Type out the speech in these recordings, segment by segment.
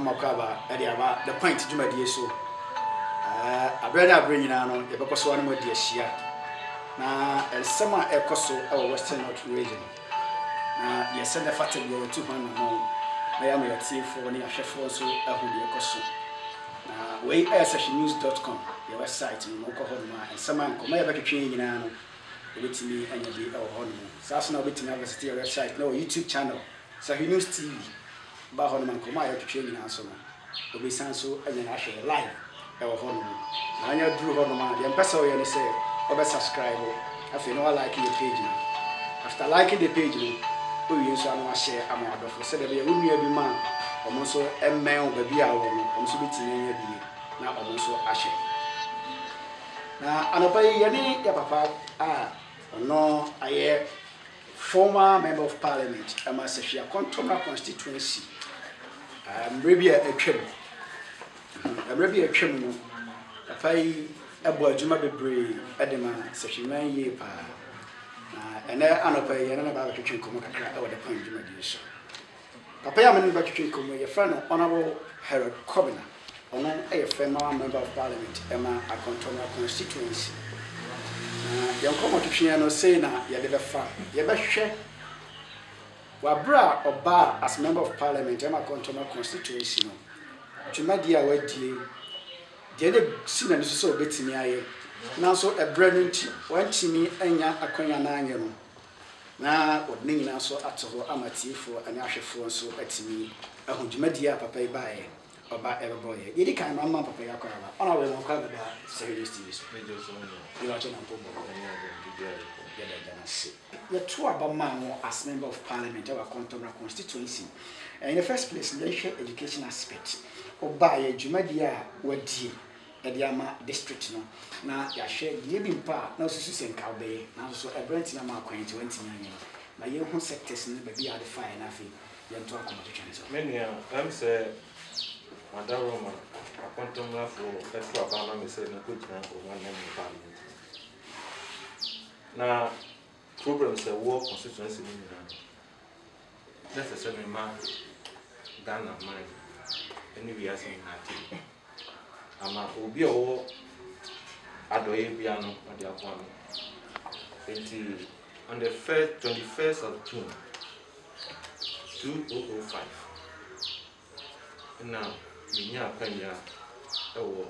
Mamakaba, Ediaba, the point to my dear so. I better bring in an because one more dear Shia. Now, and summer ecoso our Western North region. Now, yes, send the fatter go 200 more. I am a team for any chef also a hoodie ecoso. Now, way news.com, your website in Oklahoma, and some man come over to train in with me and you'll be our honeymoon. Sasna with me website, no YouTube channel. So he knows TV. Bahonman come out to train in answer. Will be so and then I share live our honeymoon. Now you drew honeymoon, the ambassador and say, over subscribe. If you know I like your page now. After liking the page, we use our share among other for said that we will be a man, almost a man baby hour, almost be teen now almost a share. Now, and obey any papa, no, I am former member of parliament, I must say, Akontombra constituency. I'm maybe a trim. I'm maybe a trim. If I boy, Juma be brave, Edema, such a man ye pa. And there are no pay and about to drink over the point Juma dish. Papa, I'm in back to drink your friend, Honorable Harold Cobbiner, or a former member of parliament, Emma Akontombra constituency. Young Common say now, you never found. You better share. Wabra or bar as member of parliament, Emma Akontombra constituency. Juma dear, where dear. The other seen and so bit me. I now so a brilliant one to me and ya a coin and now, what name now so at all amateur for an asher for so at me. A Hunjumadia papa by or by every boy. You can't mamma papa on our way on cover that serious TV. You are the two about man as member of parliament of Akontombra constituency. In the first place, leisure education aspect. Or by a Jumadia were dear. Ediama district no na ya share die bi mpa na osusu senka be na so ebrant na ma kwan 20 na ye hu sectors ne ba bi ade fire na afi ye nto akomoto twene so menia am say Madaroma Akontombra for extra bana me say na ko gyina ko one name parliament na problems e war constituency ni na necessarily ma Ghana mind any we are saying na ama obi owo adoye biano ade akwano on the 21st of June 2005 now minya panya ewo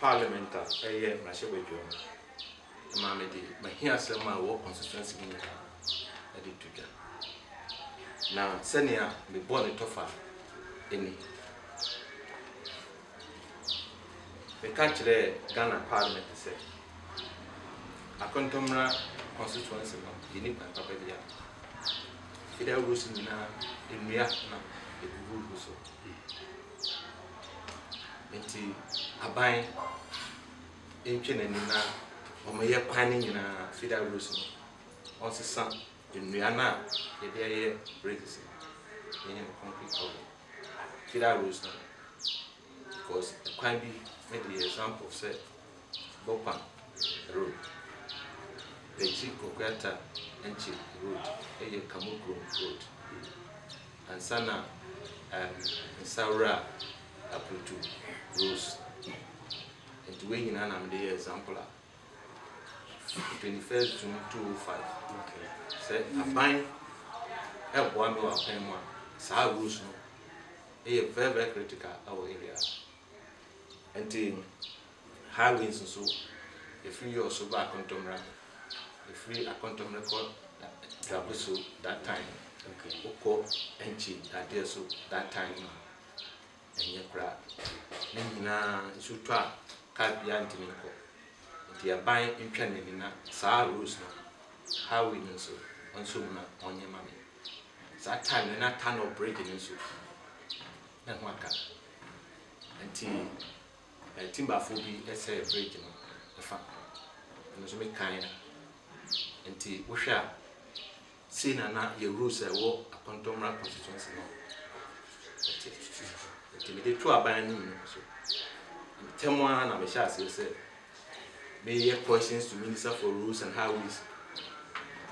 parliament eye mashebedwo ama me di mahia sema wo constituency ni ade tuja na senia me born tofa eni the country Ghana Parliament said Akontombra constituency no yini pa papa dia ida rules ni na emia na ebubu so enti aban entwe na na omoye kwan ni na federal rules no onsesa emia na ye dia ye breaks yini complete problem federal rules no because kwan bi the example said Bopan Road, the Chikokata and Chik Road, a Kamukro Road, and Sana Saura Aputu Rose, and to win in an example 21st June 2005. Said a fine help one or pen one, Sa Rose, a very critical our area. And the highways and so, if we also back on Tomra, if we are contemplating that time, Oko and Chi, that dear so that time, and your crowd. Nina should try Capianti, the abide in Canina, Sa Rose, highway and so, on Sumna on your mammy. That time, and not tunnel breaking and so, and one cat. And timber phobia, let's say a break, the fact, and so make kind. And tea, we shall see now your rules a walk upon Akontombra constituency. The two are buying so. Tell one, I'm a chance, say, may hear questions to Minister for Rules and Highways,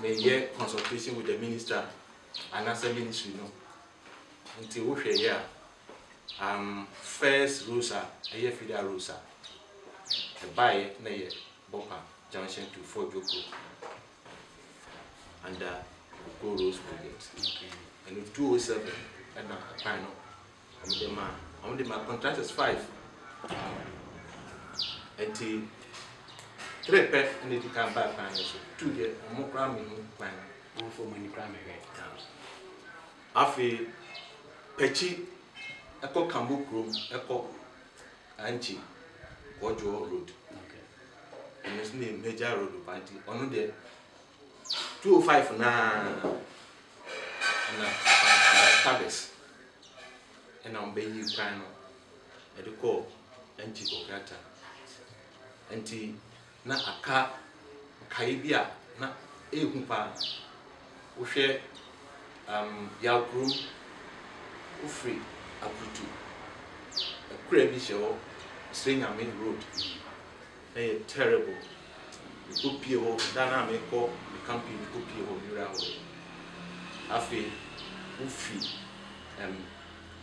may hear consultation with the Minister and answer ministry, no. Until we share here, first Rosa, a year Fida Rosa, a buy near Bopa Junction to Fort Joko and Go Rose Project. And with 207 and a panel on the contract is 5 and 3 pet and it can buy panels 2 years more cramming plan for money crime. Afi Pechi Echo Kambu Room, Echo Anchi, Gojo Road. And it's named Major Road of Anti. On the 205 na Tabes. And I'm Bayi Prano. At the call Anchi Gogata. Anti na Aka Kaibia na Ehumpa. Ushe Yalgrum Ufri. Abutu, a crabby show, string a main road. They are terrible. The good people, Dana may call the company, the good people, you are away. Afi, Ufi,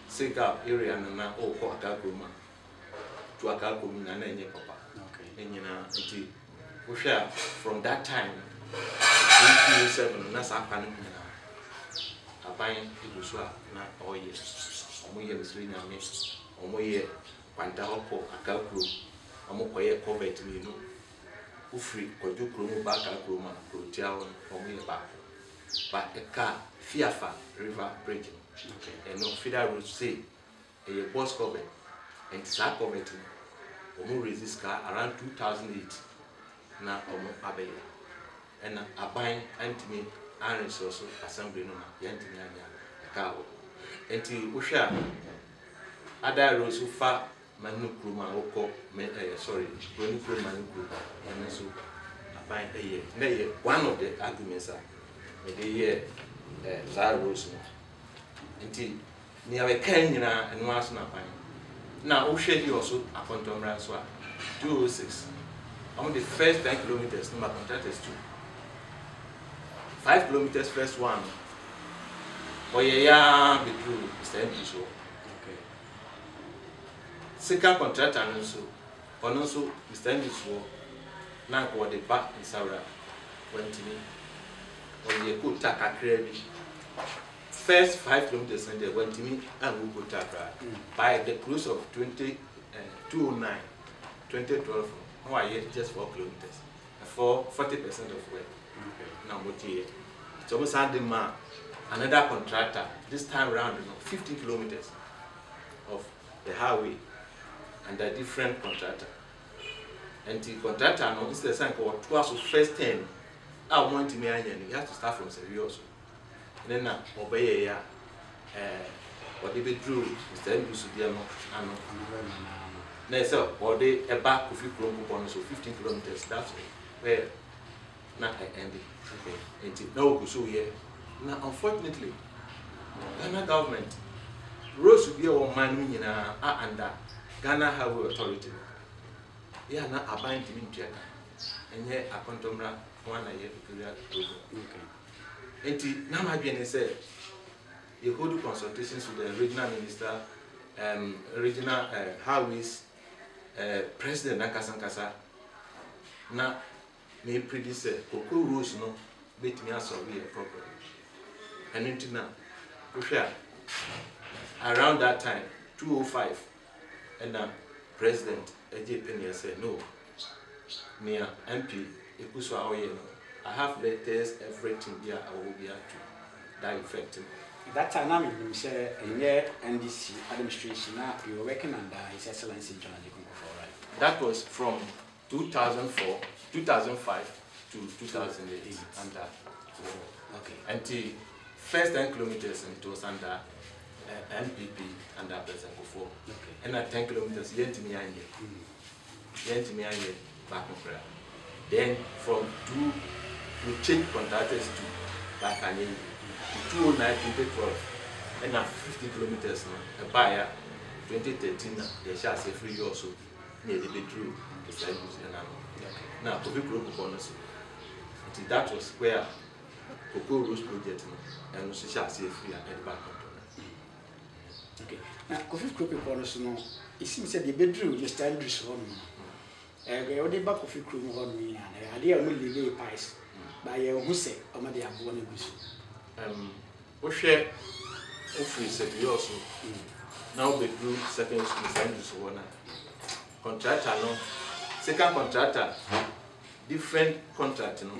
Sega area and now, oh, Akaguma, to Akaguma and any papa. And you know, we share from that time, 1907, that's our panic. I buy it was not all years. Omoye misrina me omoye kwanta hopo akakro amokoye covet me no ufri kodukro mu baka kro ma protia won omoye ba but a car fiafa river bridge and no feeder road say a boss covet and sa covet omo resist car around 2008 na omo abeye and aban antimi and resource assembly no na yantimi anya car enti wohwa ada rosu fa manu kruma okọ sorry kroni kruma manu kruma and so aban eye na ye one of the arguments are the year za rosu enti ni awe kan nyina eno aso na aban na wohwa hi also Akontombra so 206 on the first 10 kilometers number contract is 2 5 kilometers first one. But yeah, be true, Mr. MP so. Okay. Second contractor also, Mr. MP so. Now go the back in Sarah went to me. Or you could take a credit. First 5 kilometers and they went to me and we could take by the cruise of 2009, 2012. No, I yet just 4 kilometers. For 40% of work. Okay. Now what year? It's almost handing man. Another contractor, this time around, 15 kilometers of the highway, and a different contractor. And the contractor, no, instead of saying, twice first 10, I want to me, you have to start from serious. And then, obey what they drew, instead of Sudiano, and so, or they a back of 15 kilometers, that's where not I ended. Okay, and no, so here. Now, unfortunately, Ghana government rose to be our man under Ghana Highway Authority. Yeah, now I bind him in Jack, and yet Akontombra 1 year period. Okay. And now my being said, you hold consultations with the regional minister, regional highways, President Nakasankasa. Now, may predecessor, Coco rules no, make me answer a problem. And until now, around that time, 2005, and now President AJ Penny said, no, near MP, I have letters, everything here, I will be able to that effect. That time, you say, in your NDC administration, you were working under His Excellency John Akontombra, right? That was from 2005 to 2008. Under okay. Until first 10 kilometers, and it was under MPP under President Kofo. Okay. And at 10 kilometers, Yentimi back in prayer. Then from 2, we changed contractors to back and in 2009, 2012, and now 50 kilometers now. A buyer 2013, they shall say free also near the bedroom. Now, Kofi Group bonus. That was where Coco Rose project and we shall say free and back. Okay. na coffee group people so no it seems that the bedroom just stand this one we only back coffee group one me na ade am lele pies ba ye hu se o ma de abo na gusu wo hwe office se bi also now bedroom second school stand this one contractor no second contractor different contract no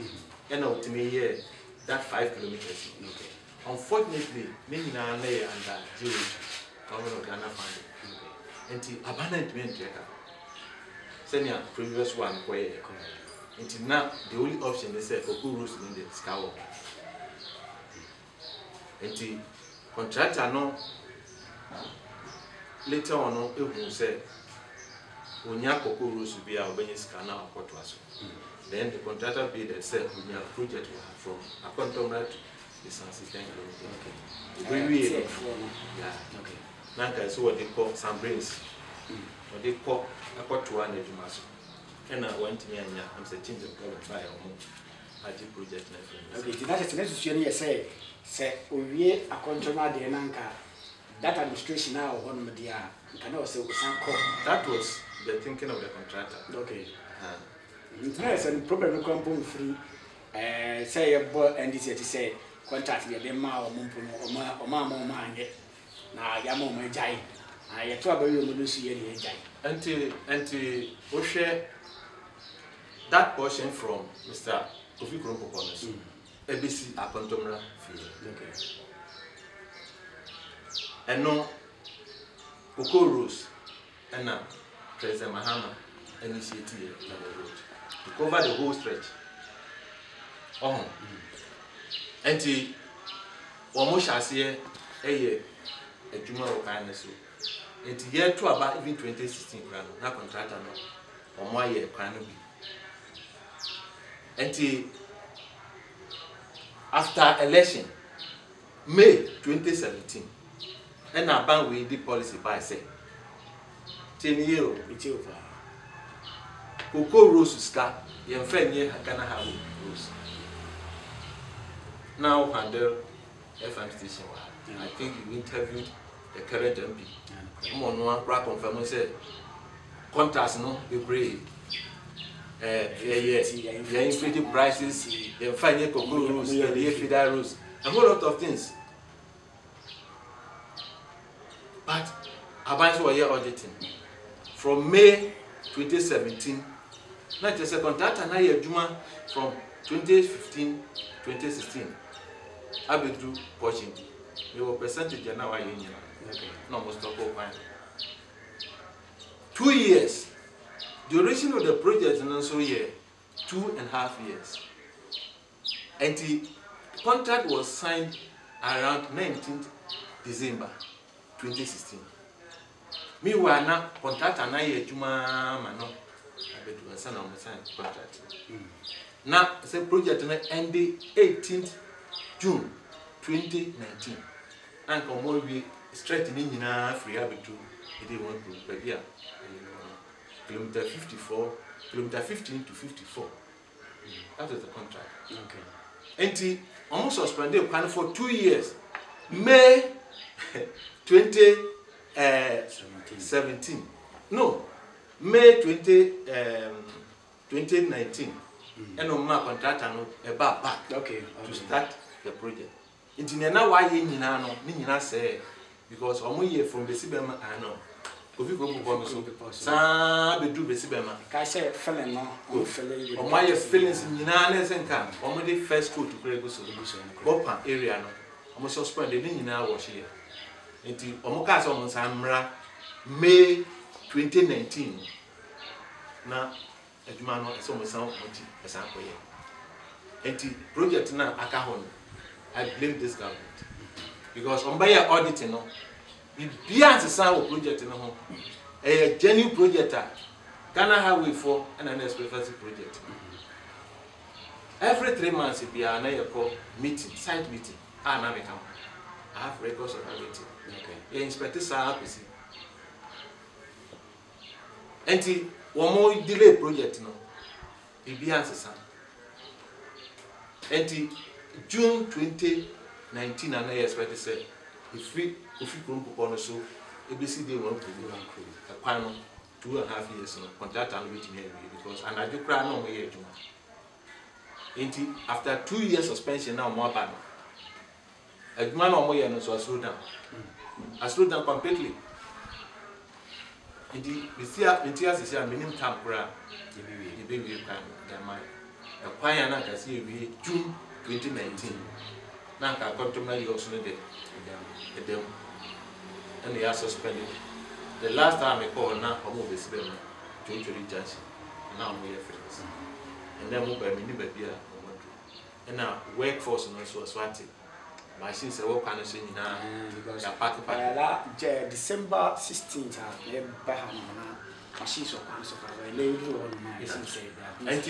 and ultimately here that 5 kilometers okay. Unfortunately many na under zero government of Ghana funding until abandonment checker senior previous one where until now the only option they say for who rules in the scour until contractor no later on no who say onya koko rules be a obey scanner or what was then the contractor bid and said onya project from Akontombra District Former MP. Yeah. Okay. Nanka so what they call some brains. What they call a got to one edumaso. And I went to me and I'm saying the problem by a project. Okay, that is necessary. Say, we Akontombra de Nanka. That administration now one media can also call. That was the thinking of the contractor. Okay. It's a problem compound free. Say a boy and this say. Contact the ma or mumpo na yamo my jai. I trouble you to see any jai. Until we share that portion from Mr. Kofi Krompokonos, ABC Akontombra field. Okay. And no Oko Rose and now President Mahama initiative on the road to cover the whole stretch. Enti omo hyase eye adwuma ro kan ne so enti year to about even 2016 kra no na contractor no omo aye kwan no bi enti after election May 2017 and a ban we the policy by say 10 years it's over Oko Rose ska ye mfa nye Ghana ha Rose now handle FM station. I think you interviewed the current MP. Come on, no one confirm say contracts no be brave. Yeah, inflated prices, the final cocoa rules, the feeder rules, a whole lot of things. But Abans were here auditing from May 2017. Not just a contract, and I Juma from 2015, 2016. I will do watching. Your percentage now are union. No most of all 2 years. Duration of the project and also year 2.5 years. And the contract was signed around 19th December 2016. Meanwhile, now contract and I Juma Mano. I bet you sign on the sign contract. Now the project ended 18th June 2019. And come all we straightening in a free habitu. It didn't want to be here. Kilometer 54, kilometer 15 to 54. That is the contract. Okay. And he almost suspended plan for 2 years. May 2017. No, May 2019. And on my contract and back okay. To start the project. It's now why you know, say because I'm here from the Sibema. I know. If you go to some be do the Sibema. I say, felling no, or my feelings in Yananes and camp. Only first school to Gregory Solution. Bopa area no. Almost suspended in our wash here. Until Omokas almost Amra May 2019. Now, a man is almost sound a sample here. And the project now, Akahon. I blame this government because on by auditing, it beyond the sound project in a genuine project. Ghana Highway 4 and an express project. Every 3 months, it be an meeting, site meeting. I have records of a meeting. Okay. Inspector Saapisi. And the one more delay project, it beyond the sound. And the June 2019, and I expect to say, if we couldn't put on so ABC they won't do a panel 2.5 years no contract and wait me because and I do cry no more year. After 2 years suspension now more ban. A man or more no so I slowed down. I slowed down completely. Indeed, we see a minimum time the baby can their mind. A choir I see June 2019. Now I come to my also the and they are suspended. The last time I called now, I'm over to judge. Now we are friends. And then move by me, baby. And now workforce and also Swati. Machines are all kind of saying now because December 16th, machines of cancer. And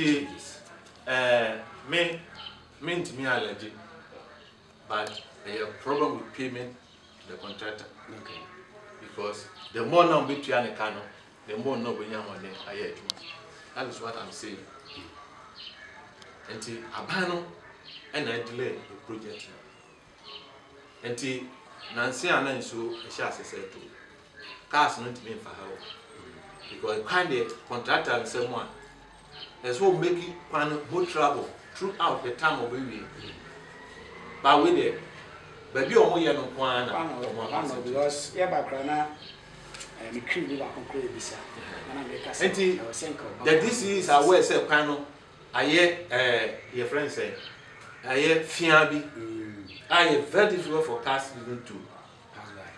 me to me allergy, but a problem with payment the contractor. Okay. Because the more now between the canon, the more no when you're on it. That is what I'm saying. Until Abano and I delay the project. Until Nancy and I so a shall say to cast not mean for her. Because kind of contractor and someone as well make it more trouble throughout the time of baby. But with it, baby, only no one because yeah, background and cream will conclude this. That this is our way, say, panel. I hear your friend say, I hear Fiabi. I am very difficult for cast even to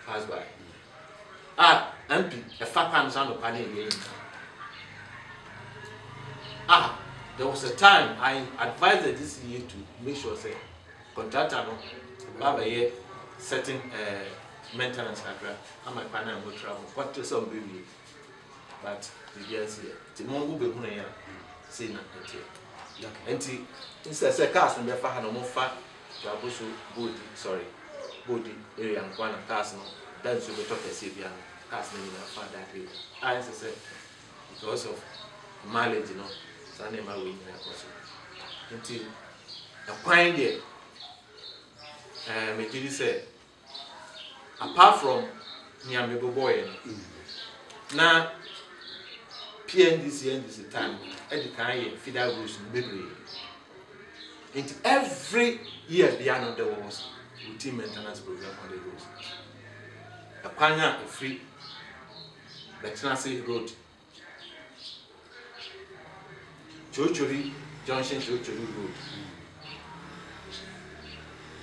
pass by. Ah, MP, a fat pan sound of panel again. Ah, there was a time I advised this year to make sure, say, contractor no, have a certain maintenance agreement. I'm a partner and go travel. What to some baby, but the years here, the mongo be who I am, say not yet. And instead, say, cast and therefore, no more fat. Jabusu body area and one cast no that's the top of Sabia cast me in a far that way. I said because of mileage, you know, Sunday my way until a point there. Matidi said apart from Nyamego boy now PNDC and this time at the kind feeder rules in into every year beyond there was routine maintenance program on the roads. A Panya a free Betnasi Road, Chochuri Junction Chochuri Road,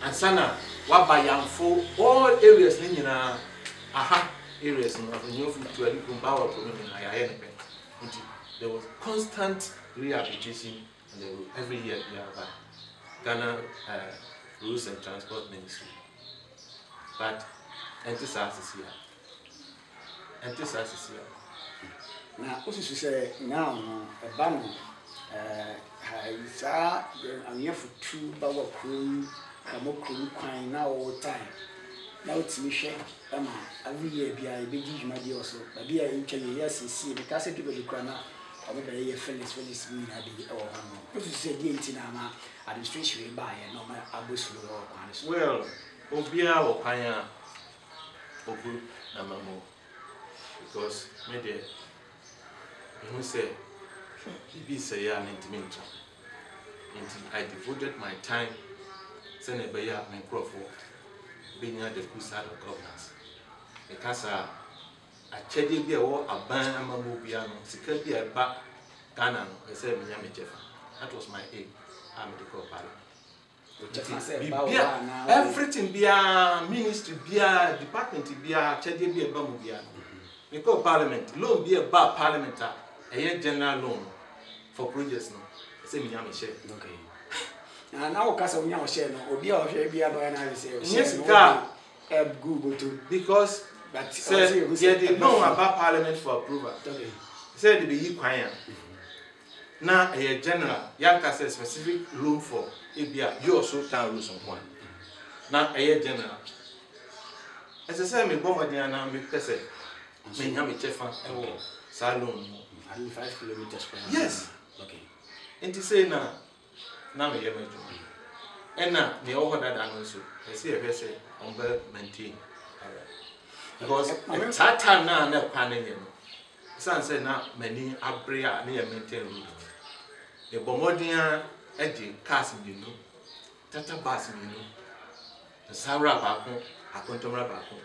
and Sana Wabayam for all areas in areas in the new to a little power problem in Ayapen. There was constant rehabilitation on the road every year. Ghana Rules and Transport Ministry. But anti-SARS is here. Anti-SARS is here. Now, what you say now, a banner, I'm here for 2 Baba crew, a more crew crying now all the time. Now it's Michelle, every year be a big my dear also, but be a yes, you see, because I give it a crana. Very Phyllis mean I be or what you say, Dintinama administration by and no matter Abusu or Panis. Well, Obia or Paya Obu Namamo because maybe you say, be say, I'm intimate. I devoted my time, send a bayer and Crawford, being at the good side of governance because a chedi be a war a ban amamubiano, security a back Ghana, I said, that was my aim. I'm the co-pilot. Everything be a ministry, be a department, be a chedi be a bamubiano. We call parliament, loan be a bar parliament, a year general loan for projects. No, say me, I'm share. Okay. Now, Casa Yam share, or be a baby, and I say, yes, Google too. Because but said they know about Parliament for approval. Said they be quiet. Now a general, Yanka says specific loan for Ibia, you also town rules on one. Now a general. As I said, me Bomadiana, me Pesse, me Yami Chefan, Salon. 5 kilometers per hour. Yes. Okay. And to say now me Yamajo. And now the over that also. I see a vessel on bird maintain. because that time now na planning you know san say na many abrea na maintain road the bomodian eji cars you know tata bus you know the Sarah Bako Akontombra Bako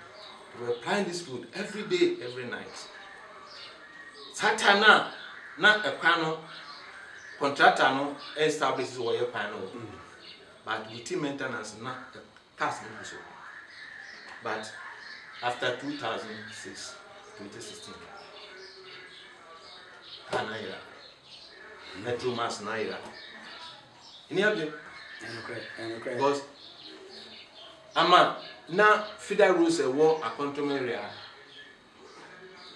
we were planning this road every day every night that time na a panel contractor no establishes wire panel but the team maintenance na cars no so but after 2016 Naira Metro Mass Naira because ama na federal rules a war Akontombra area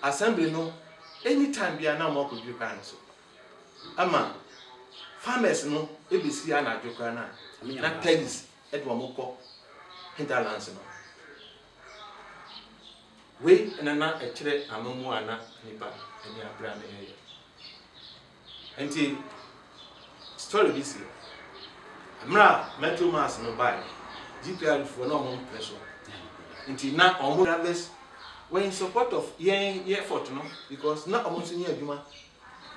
assembly no anytime be na mo could you can so ama farmers no ebisi ana joka na tennis edwa moko hinterlands no we na echire amamu ana nipa eni abra na ye enti story this year amra Metro Mass no buy GPR for no more pressure enti na omo harvest we in support of ye effort no because na omo so nya adwuma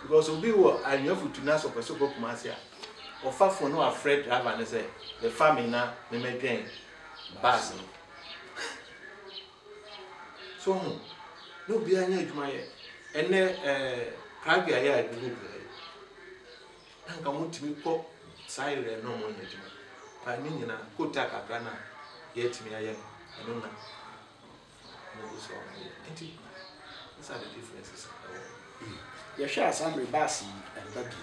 because obi wo anyafu tuna so person go Kumasi or fa for no afraid driver na say the family na me medwen bus no so no be anya adwuma ye ene private aya adwuma nka mutimi ko saire no mo nya adwuma pa ni nyina ko taka kana yetimi aya eno na no so enti these are the differences you share some bus and baby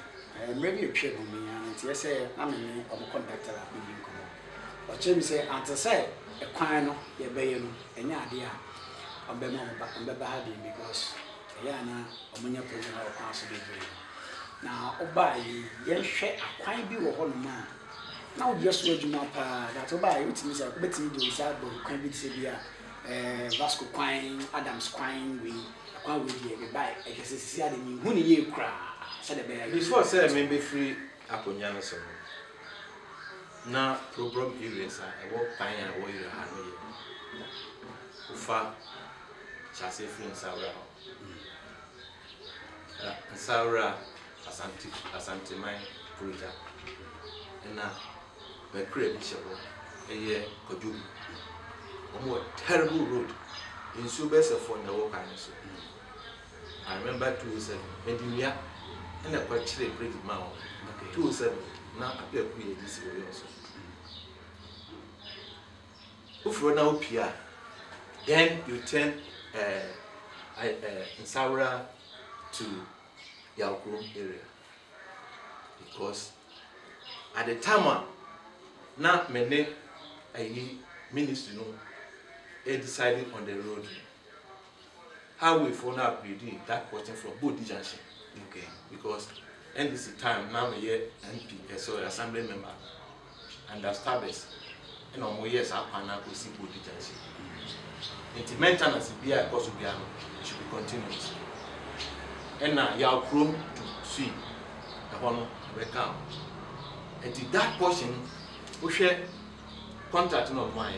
maybe you share with me and you say I'm in on conductor be come but you say until say a kwan no ye be you no enya ade a obema mbaba ha bi because ya na omunya program o kwan so be na oba yi ye hwe akwan bi wo ho no ma na wo just wadwuma pa that oba yi utimi say betimi do say bo kwan bi se bia Vasco kwan Adams kwan we akwan we die be buy e kese sisi ade mi hu ne ye kra say the be before say me be free akonya no so na program areas a wo kwan a wo ira ha no ye ufa chase free Saura Asante mine project na be create shebo eye Kojubi omo terrible road in Subesa for the work and so I remember 207 Medimia and a quite bridge mount 207 now appear ku ye this way also ufro na opia then you turn in Saura to Yalkuru area because at the time now many ministry no decided on the road how we phone up we did that portion from Bodi Junction okay because NDC time now me here MP so assembly member and established and on years up and up we see Bodi Junction the maintenance be a cost be should be continuous and now Yalkuru to see the one we come and that portion we share contract no mine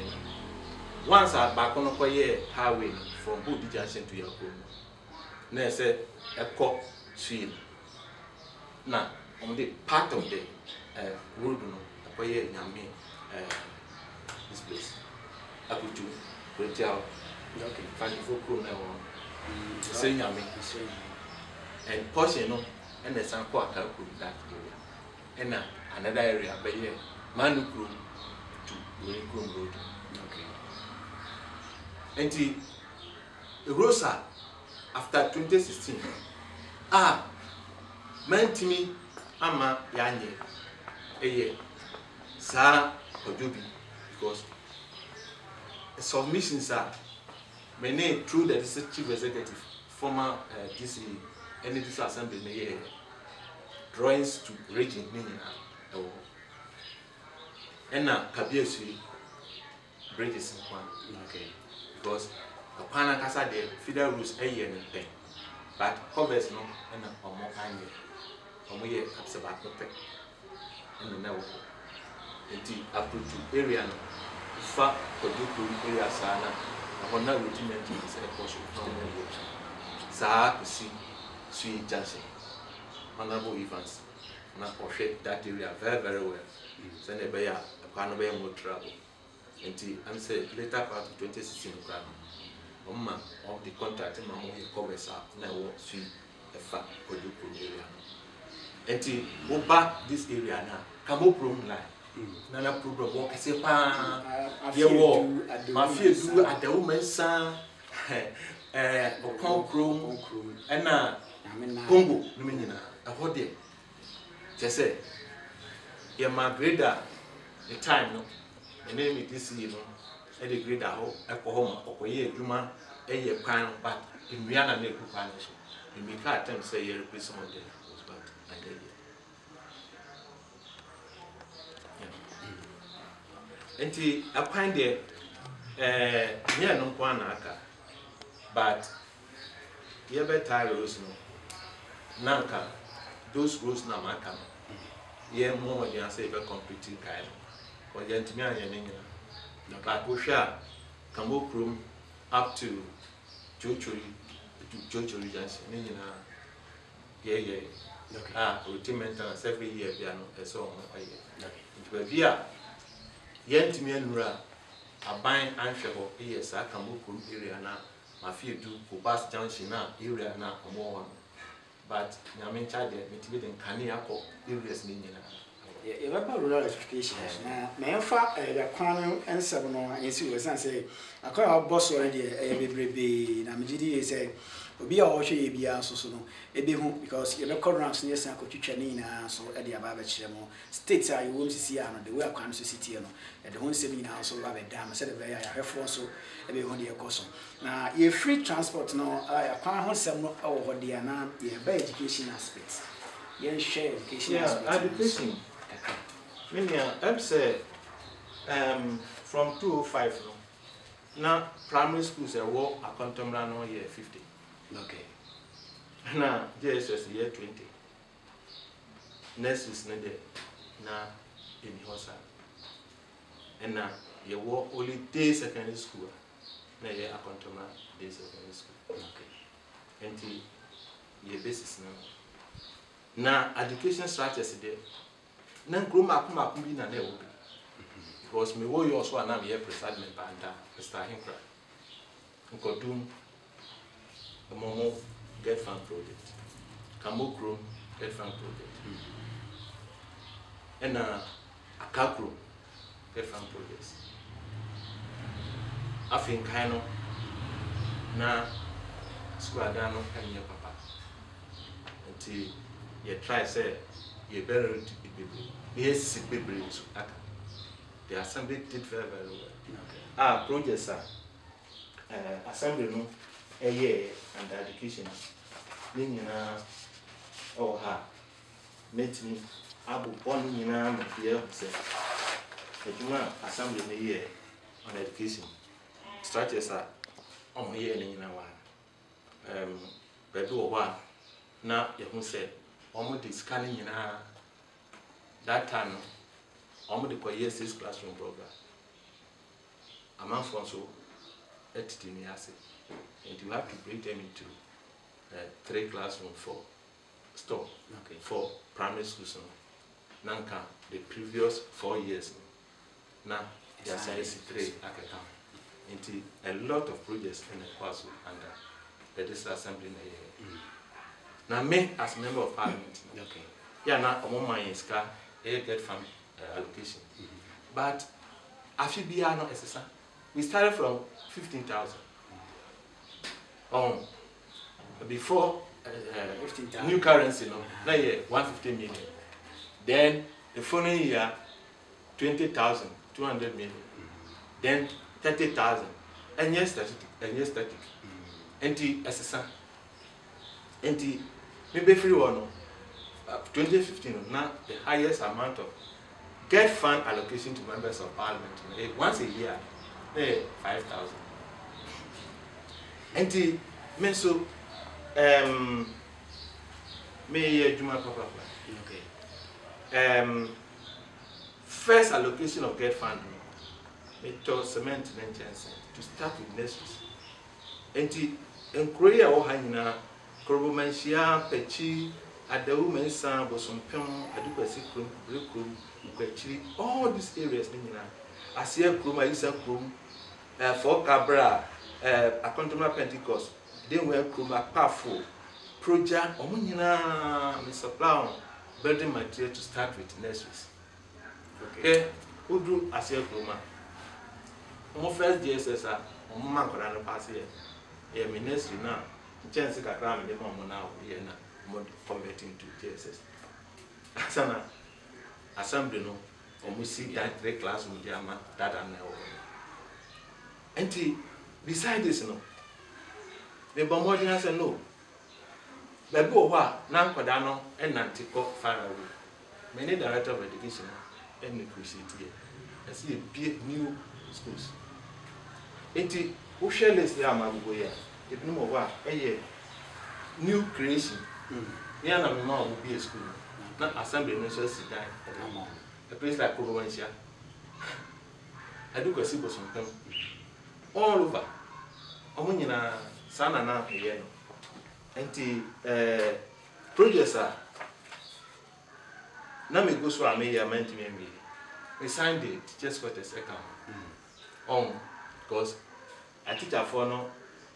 once I back on a highway from Bodi Junction to Yalkuru na say a cop swing now on the part of the road no akoye nyame this place akutu hotel okay find for crew na one say nyame and portion no and the san kwa ka crew that area and another area by here manu crew to Wenikum road okay and the Rosa after 2016 meant me ama yanye eye sa Kojubi because submissions are many through the chief executive former DC and this assembly may drawings to region meaning and now Kabiesi bridges in one okay because the Pana Casa de federal rules a year and thing but covers no and a more kind of we about no pay and the network until up to area no far Kojubi area sana on now routine maintenance and course to see Sweet Johnson, Honorable Evans, now portrait that area very well. Send a bear, a carnival more trouble. Until I'm said later part of 2016 Oma of the contract and Mamma covers up now sweet a fat or do area. Until go back this area now, come up room line. Nana problem walk say pa ye wo ma fie du at the woman's son Okonkrom and na Congo no menina a hode just say ye ma grader the time no and name it this year no e the grader ho ekohoma okoye adwuma e ye kwan but nwia na na eku kwan so e mi ka attempt say ye replace some of them was bad and then enti akwan de near no kwa na aka but ye better roads no nanka those roads na maka ye mo dey say be competing kind ko ye ntimi anya nyina na but wo hwa Kambo Krom up to Jochori Junction nyina ye routine maintenance every year bia no eso on aye nti bia ye ntimi anura aban anhwe ho yes Kambo Krom area na mafie do ko bus junction na area na omo but nyame charge me tibi den kane akọ areas ni nyina ye ba rural electrification na me mfa ya kwan ensem no ansi we san say akọ boss already e bebrebe na me gidi say obi a wo hwe ye bia so no ebe hu because ye be corrance ne san akotwitwa ni na so e de aba ba kire mo state a ye wom sisi ya no the way akwan so city no e de ho nsem ni na so ba be dam say de be ya hwefo so e be hu de ekoso na ye free transport no akwan ho nsem no wo ho de na ye ba education aspect ye share education aspect education Minia, I'm say from 205 no. Now primary schools are work Akontombra no year 50. Okay. Now JSS year 20. Next is not there. Now in Hosa. And now you work only day secondary school. Now year Akontombra day secondary school. Okay. And the basis now. Now education strategy there. Nan groma kuma kumbi na newo because me wo yo so anam ye president banda Mr. Hinkra nkodum momo get fan project Kambo Krom get fan project and Akakro get fan projects afin kaino na squadano and your papa until you try say you better yes, people the assembly did very well. Okay. Projects are assembly no a year and education. Nina or her met me abu born yina here say assembly in a year on education. Structures are on here in one. But one now you say almost scanning that time almost the year 6 classroom program. Among so and you have to break them into 3 classrooms for store for primary schools. Nanka the previous 4 years now they are size 3 into a lot of projects in the course under the district assembly in the year. Now me as member of parliament, yeah, now among my iska, get from allocation. But after be no SSA, we started from 15,000. Before 15,000 new currency, no, now yeah, 150 million. Then the following year, 20,000, 200 million. Then 30,000, and yes, static, and the SSA, and the maybe free one. 2015 now the highest amount of get fund allocation to members of parliament once a year 5,000 and the men so me Juma Papa okay first allocation of get fund meto cement and chance to start with nurseries. And Korea or Hina, Koromansia, Pechi, at the women's son was some pen, adequacy room, brick room, all these areas. I see a room, I see a room, for Cabra, Akontombra Pentecost, then we have a powerful project, Omunina, Mr. Brown, building material to start with nurseries. Okay, who do I see a room? My first JSS, my man could pass here. A ministry now, chance to cram the mom now, we are not converting to JSS. Asana, assembly no, or we see that 3 class with Yama, that and now. And beside this, no, the Bombardian said no. But go what, Nancodano and Nantico far away. Many director of education and the city. I see a big new schools. Enti who share list there amago here. If no more a new creation. Near na me ma will be a school. Not assembly no so sit down. A place like Koromansia. I do go see some time. All over. Omunyina sana na here no. Enti projects are na me go so am here meant me. We signed it just got a second. Because I teach a phone,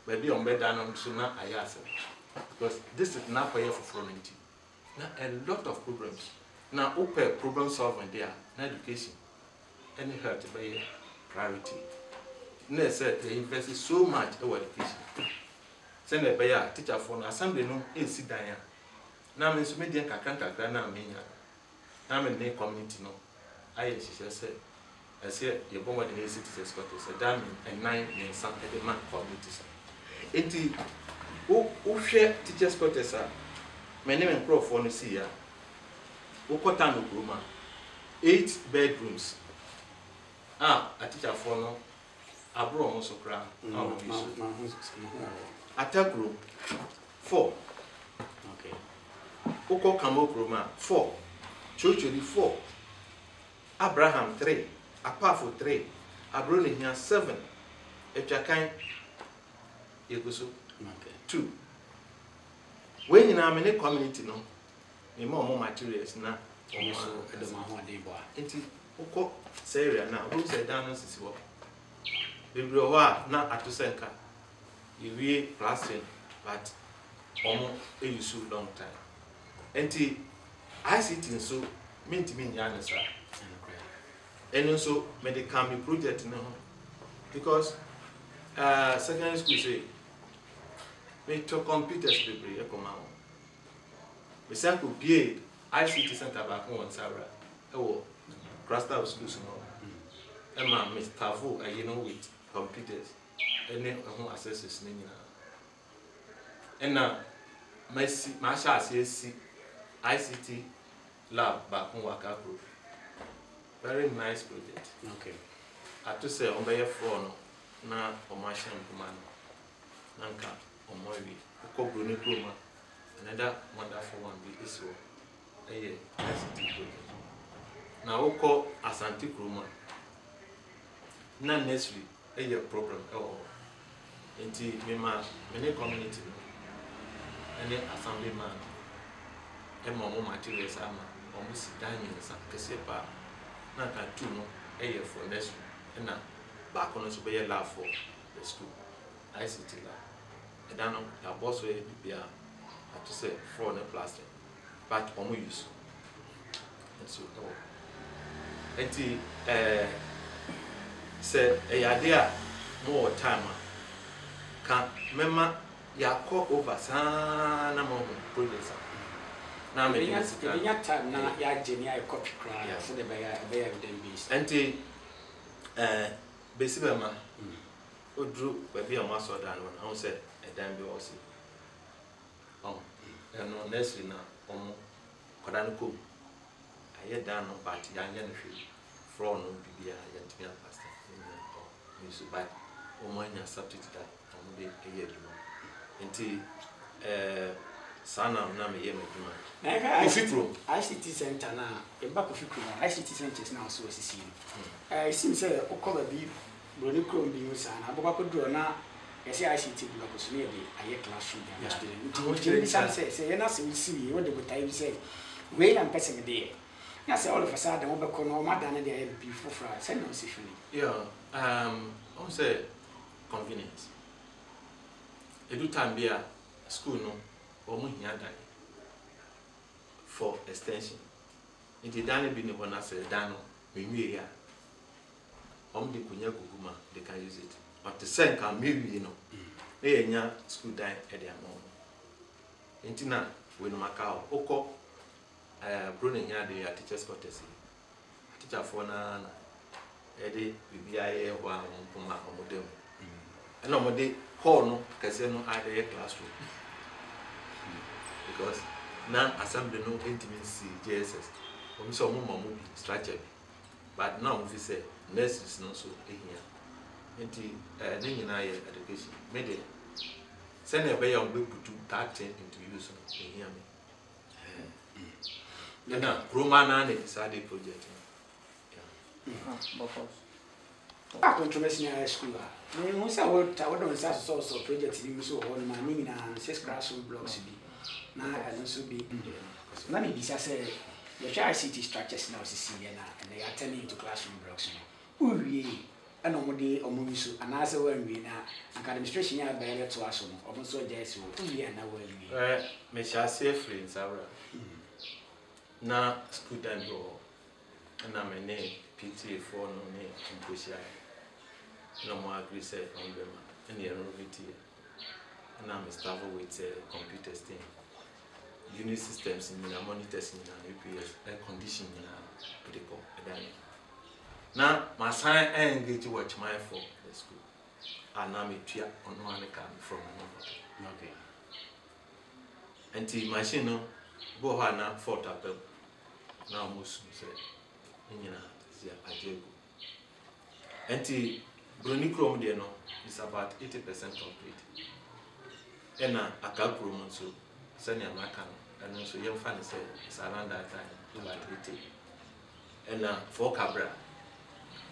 maybe on bed down so now I ask because this is not for you for fluency. Now a lot of programs. Now open problem solving there, education, any hurt by priority. They said they invested so much in education. Send a buyer, teacher phone, assembly no is sit down. Now I'm in some media can't now mean I'm in the community no. I said. I said, the bomber the citizens got a diamond and 9 and some at the man communities. Enti, who share teachers' quarters are my name and pro for the sea. Who cut down the room, 8 bedrooms. A teacher for no, a bro also cry. Attack room 4. Okay. Who call Camo room 4. Church 4. Abraham 3. A powerful 3, a brilliant here 7, a jacan, Yagusu 2. When you are in a community, no, you more materials now, almost at the Mahon de Bois. Into Oko, Syria now, who said down as is what? The Broa not at Tusenka. You wear plastering, but almost a use long time. And I sit in so, mean to me, Yanasa. And also, may can be project now because secondary school say, may to computers people come out. We send to be ICT center back home on Sarah. Oh, cluster schools now. Emma, Mr. Vo, you know, with computers, and then home accesses. And now, my CSC ICT lab back home work out. Very nice project. Okay. I to say on your phone na omasha mpumano. Nanka omowi. Uko Bruni Kruma. Another wonderful one be Isro. ICT project. Now uko Asante Kruma. Na necessary program. Inti many community. Any assemblyman. Emo materials ama. Almost dining sa kesepa. Na can 2 no for next and now back on us be a lab for the school ICT lab. And then your boss will be to say 4 no plastic, but we use and so and say a idea more time can remember ya call over sana more projects. Now, maybe time now, ya Jenny, I copy cry for the bear beast. Auntie, Besibama, who drew baby on my sword and one, I said, a damn be also. Oh, and no nursery now, Kodanaku. I had done no party, young and free, from no BBI, and to be a pastor. You buy, or mine accepted that from the year. Auntie, sana na me ye me duma Kofi Pro ICT center na e ba Kofi Pro ICT centers na so asisi it seems say o ko ba bi broni krom bi musa na ababa ko duro na yes ICT block so na dey aye classroom ya student nti say ye na se wisi we de botai bi say we na person dey na say all of a sudden we be ko no ma dan dey MP fofra say no se fini on say convenience edu time bia school no omo hia dan for extension nti dan bi ne bona say dan no menwie ya de kunya guguma they can use it but the same can maybe you know enya school dan e dey amon nti na we no makao okọ brone hia dey teachers quarters teacher for na e dey bibia ye ho amon poma omodem and omode hall no kase no ade classroom because now assembly no intimacy JSS we so mo bi structure but now we say nurses no so ehia enti ne nyina ye education me de send e be ya be putu that thing into use no ehia me na Roma na ne decide project Akontombra Senior School me who say what don say so project ni so ho na ni na 6 classroom blocks bi na and so be na me bisa say the ICT structures now see na and they are turning into classroom blocks no uwie and omode omumiso and as when we na administration ya ba ya to aso no omo so jesi wo uwie na wa uwie me sha say free sabra na school time go na me ne PTA for no ne imposia no more agree say on them and the RVT and I'm staff with computers thing unit systems in the monitors in UPS air conditioning critical now my sign engage watch my for the school and now me tia on one can from okay and the machine no go na fort up now most say nyina sia ajego and the broni chrome there no is about 80% complete and akapro so senior makan and so young fan say it's around that time about 80 and for cabra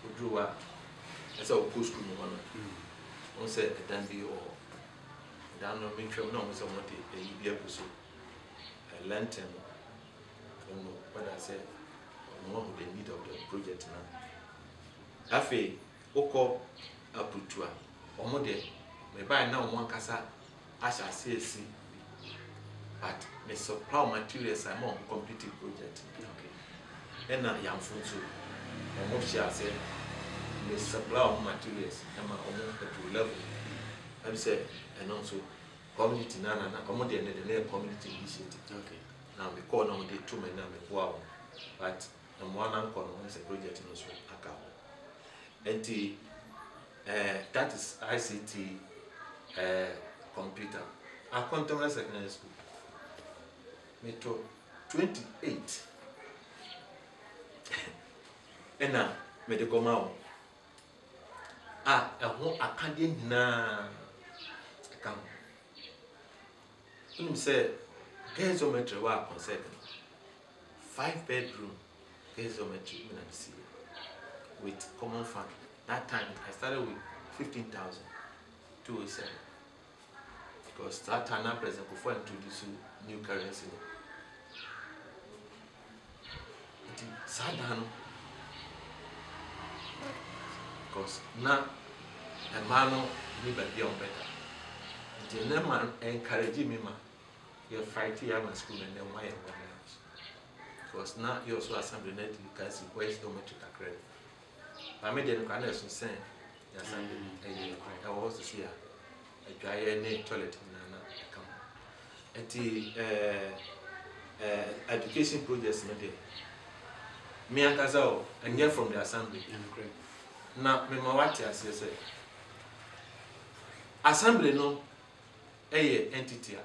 udruwa esa o school no on say dan bi or dan no me twem no so mo de e bia so lantern no what I say one of the need of the project now afi oko aputua omo de me buy na omo kasa asha CSC but me supply materials am on complete project okay and na yam funzo omo share say me supply materials am omo at level I say and also community na omo de the community initiative okay now we call on the two men na me wow but the one anchor no is a project no so aka and that is ICT computer Akontombra Secondary School metro 28 ena medical mawo ho akade nyina kan say geometry wa concept 5-bedroom geometry with common fund. That time I started with 15,000 207 because that time now present before introducing new currency. Sadano because now a man need to be on better. The man encouraging me you fight here at school and then why because now you also assembly net you can see where is geometric credit. I made the incarnation saying the assembly I was to see a dry toilet in come. At the education projects no day. Me and Kazao and get from the assembly. Now me mawati as you say. Assembly no entity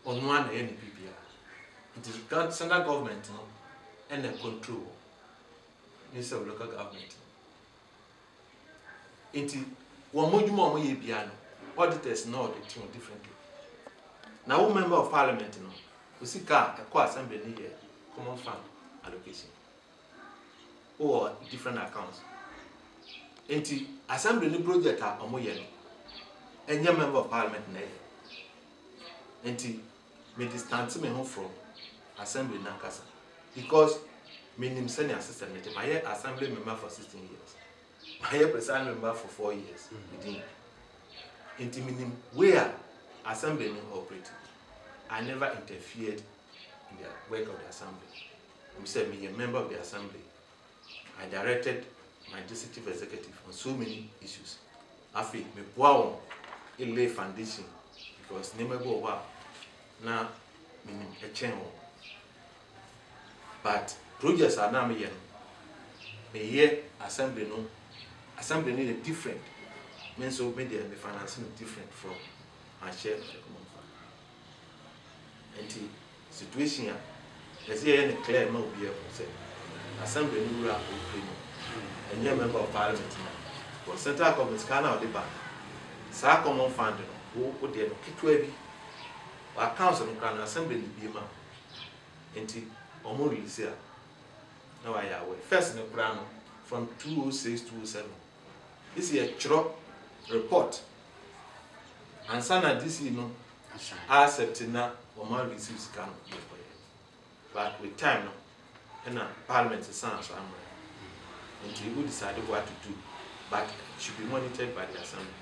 on one NPPR. It is central government no and the control instead of local government. It one more you piano. Auditors know the thing differently. Now, member of parliament, no, we see car a core assembly here, common fund allocation or different accounts. Enti assembly ni project a omoye no. Any member of parliament na here. Enti me distance me home from assembly na kasa because me nim senior assistant me my assembly member for 16 years. My president member for 4 years within. Enti me nim where assembly no operate. I never interfered in the work of the assembly. We said me a member of the assembly. I directed my district executive on so many issues. I feel me wow a lay foundation because never go wow now meaning a channel. But projects are now me here assembly no assembly need a different means so media the financing different from our share of the common fund. And the situation is here in clear no be able to say assembly no rap and your member of parliament now. But central government can out the bank. Sa common fund who put the kitwebi or council can assembly be ma. Enti omo release here. Now I away. First in the plan from 206 to 207. This is a chro report. And sana this you know accepting na omo receives can be. But with time no and parliament is so until we decided what to do, but it should be monitored by the assembly.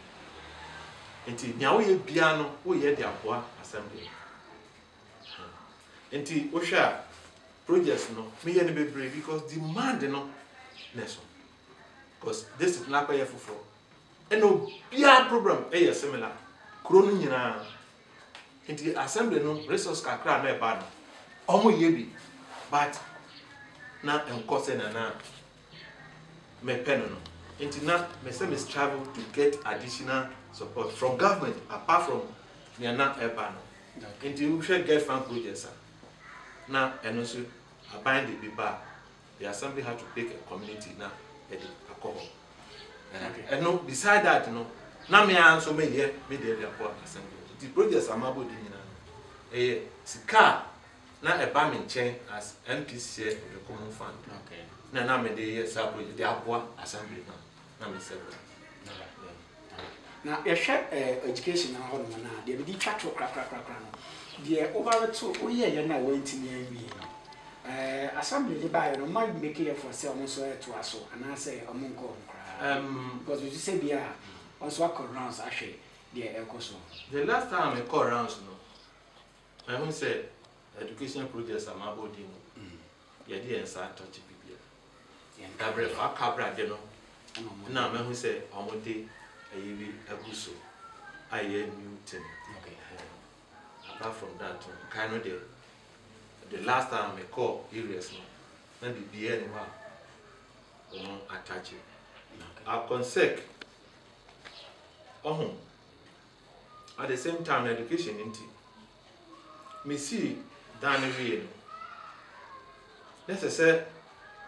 Until now we piano, we hear the assembly. Until Osha projects no, me and be brave because demand no, next one. Because this is not a for. And no PR program, similar. Cronin until assembly no resource can cry no bad. Almost yebi, but now and causing and now. Me penono. Until now, me say me travel to get additional support from government apart from me na urban. Until we should get farm projects. Now and also I bind the people. The assembly had to pick a community now. Alcohol. And no beside that no. Now me also me here me there the assembly. The projects are mabo di nyina. Sika na a farming chain as MPs share of the common fund. Okay. Na me dey project the Abua assembly na me say na ye hwe education na ho no na de be di twatwo krakra no de over to oye ye na wantini awie no assembly dey buy no man make here for say omo so to aso ana say omo nko nkra because you say bia also call rounds ahwe de ekoso the last time I call rounds no I won say education projects am about no ye dey inside touch Gabriel Cabra, you know. Now, man, who say, Omote, a yearly abuso, I hear new thing. Okay. Apart from that, kind of the last time I call areas, maybe be anywhere, attach it. I consec. At the same time, education into me see down the let's say.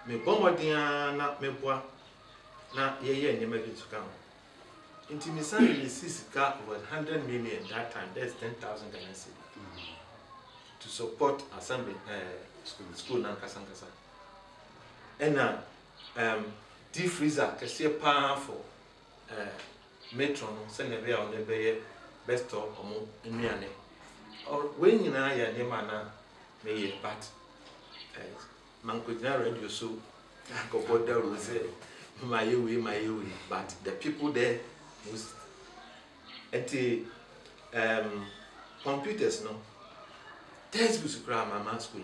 Me bombardier na me bois na ye nyema bi to come. Inti me san me sisika over 100 million that time. That's 10,000 Ghana cedi to support assembly school na kasankasa. And deep freezer kese pa for metro no se ne be on the be best of omo nnuane. Or when nyina ya nyema na me ye but man could not radio so my way, but the people there was at the computers no textbooks cry my man school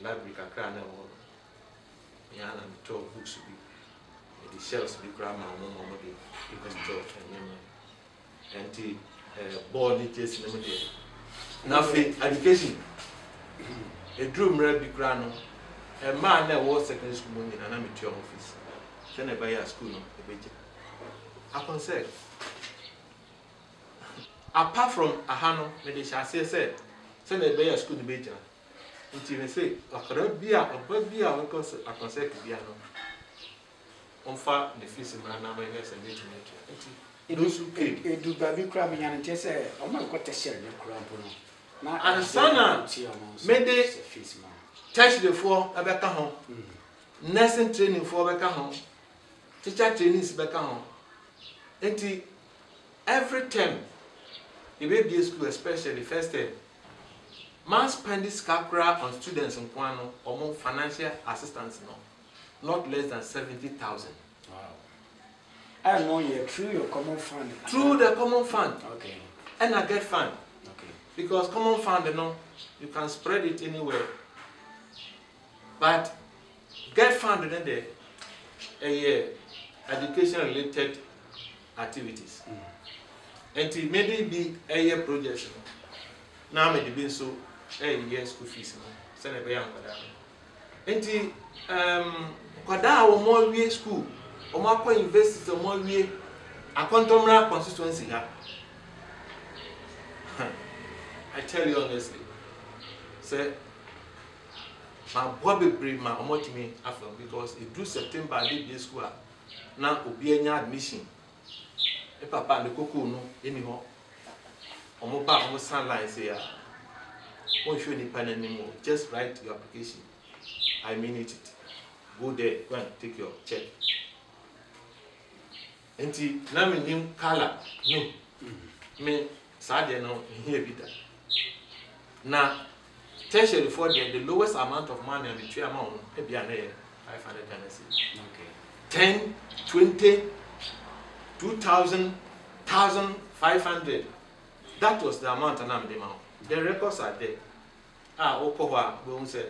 library cry na all yeah and 12 books to be the shelves be cry my mom because 12 and the board teachers now education a drum red big grano, a man that was secondary school in an amateur office. Then I buy a school, a bit. I can say, apart from a hano, maybe shall say, send a buy a school in Beja. Until they say, a correct beer, a bird beer, because I can say, piano. On far the fees in my number, and those who came. Do baby crab and just say, oh my god, share the crab. And Sana made the touch the four a better home. Nursing training for better home. Teacher training is better home. And every term, the baby school, especially first term, must spend this capra on students in Kwano or more financial assistance, not less than 70,000. Wow. I know you through your common fund. Through the common fund. Okay. And I get fund. Okay. Because common fund, you can spread it anywhere. But get fund in there, education related activities. And it may be a year project. Now may be so a year school fees. Send a young and Kwada or more year school or more universities or more year Akontombra constituency. I tell you honestly, say my Bobby bring my me after because it do September I leave the school now will be any admission. A papa and the cocoa no anyhow. Omo ba omo sunlight say won't show any pen anymore. Just write your application. I mean it. Go there, go and take your check. Enti na me nim color no. Me sadie no here be that. Na tertiary for the lowest amount of money and the three amount e be an 500 Ghana cedis. Okay. 10, 20, 2,000, 1,500. That was the amount and the amount. The records are there. Okowa, we won't say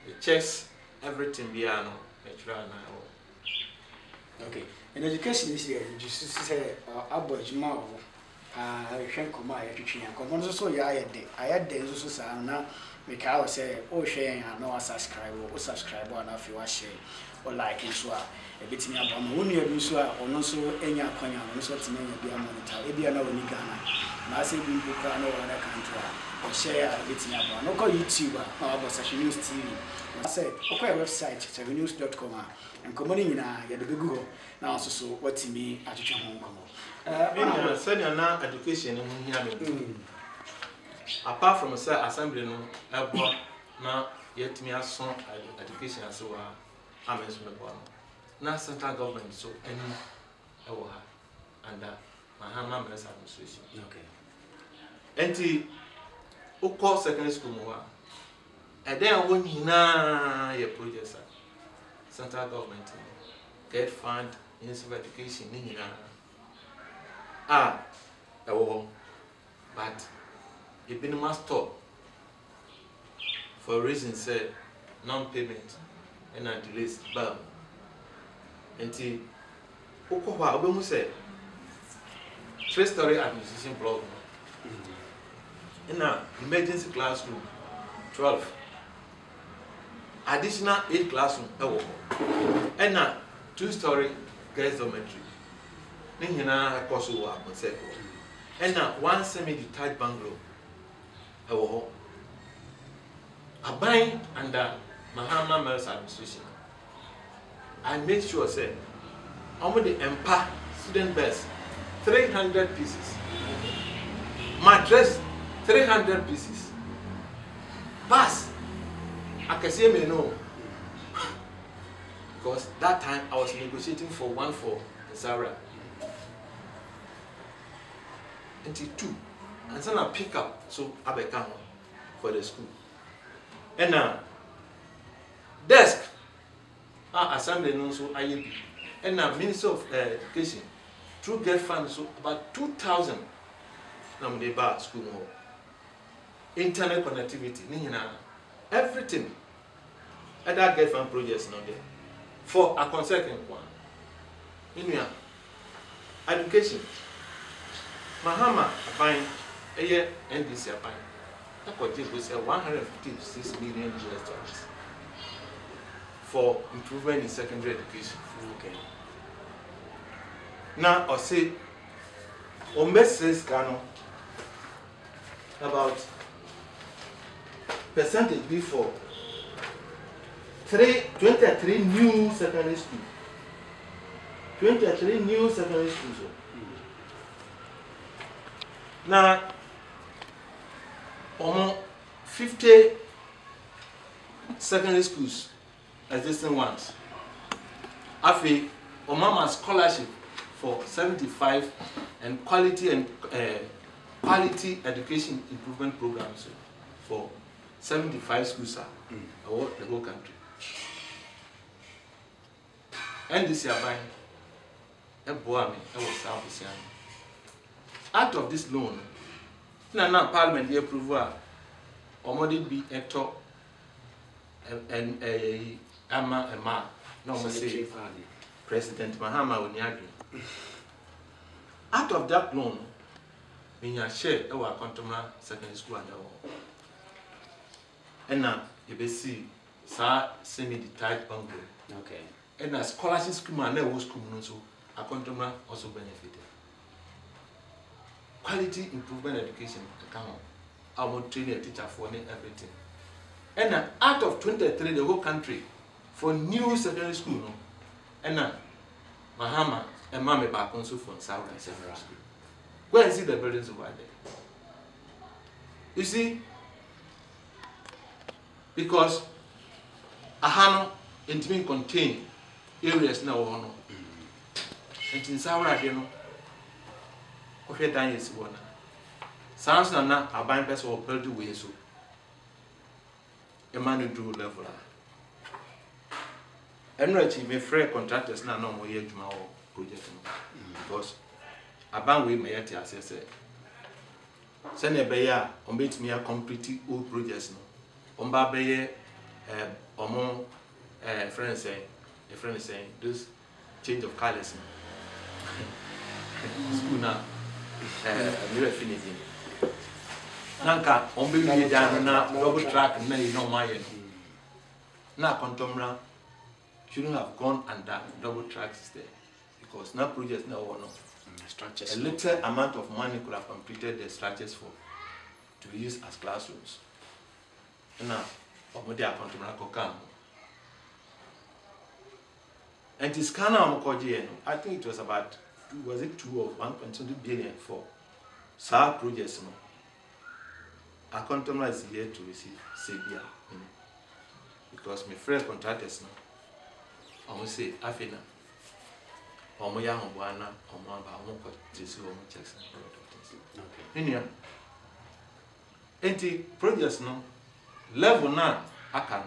the checks, everything piano, natural now. Okay. In education this year, just say average more. I can't come out to change. Come on, so yeah, I had days also now. Make I say, oh, share and no subscribe or and if you are share or like and so a bit near Bamuni or so or no so any appointment, no sort of be a monitor, maybe another Ghana. I say, we book no other country or share a bit near no call YouTuber or such news TV. I say, okay, website, 7news.com and come on in the Google now. So, what's me at your home? Send your now education in here. Apart from a assembly, no, now yet me as some education as well. I'm in the bottom. Now, central government, so any under my administration. Okay. And the course secondary school, and then when you know your projects, central government get fund in education, but it been must stop for reasons said non-payment and delays. But until we say 3-story administration block in an emergency classroom 12 additional 8 classroom and a 2-story girls dormitory. Nina Kosovo and a 1 semi-detached bungalow. I buy under Mahama Mel's administration. I make sure, say, I'm the Empa student best 300 pieces. Mattress 300 pieces. Pass. I can say me no. Because that time I was negotiating for one for the Sarah. Until 2. And then I pick up, so I become for the school. And now, desk, assembly, so IAP. And now, Minister of Education, through get funds, so about 2,000 now they buy school more. Internet connectivity, everything. And that get fund projects now there. For a consecutive one. Education. Mahama buying a year NDC buying. That could give us $156 million for improvement in secondary education. Okay. Now I say, says Kano about percentage before 23 new secondary schools. 23 new secondary schools. Now, almost 50 secondary schools, existing ones. Afi, Omama scholarship for 75 and quality education improvement programs for 75 schools around the whole country. And this year, out of this loan, now Parliament the approval, already be a top and a ama, no say President Mahama Onyagi. Out of that loan, we share our Akontombra secondary school and now you see, sir, semi-detached bungalow. Okay. And a scholarship scheme and there was school so Akontombra also benefited. Quality improvement education account. I will train a teacher for everything. And out of 23 the whole country for new secondary school no. And Mahama and Mame back also for South Secondary School. Where is it the buildings over there? You see, because Ahano intimate contain areas now or no. And in Saura, you know, okay, that is one. Sounds na a buying person or build the way so. A man who do level. And actually, my friend contractors now no more yet to my project because a band with my yet as I said. Send a bayer on bait me a complete old projects no. On Babaye, more friends saying, a friend is saying, this change of colors. School now, we are finishing. Nanka, on baby down now, double track, and then you know my end. Now, Akontombra shouldn't have gone under double tracks there because now projects now or no. A little amount of money could have completed the structures for to use as classrooms. Now, Akontombra Kokam. And this kind of I think it was about, was it 2 or 1.2 billion for SAR projects? Akontombra is here to receive Sabia. Because my friend contractors now, I will say, Afina, or my young one, or my Bamoko, this woman checks and okay. And the projects now, level now, I can.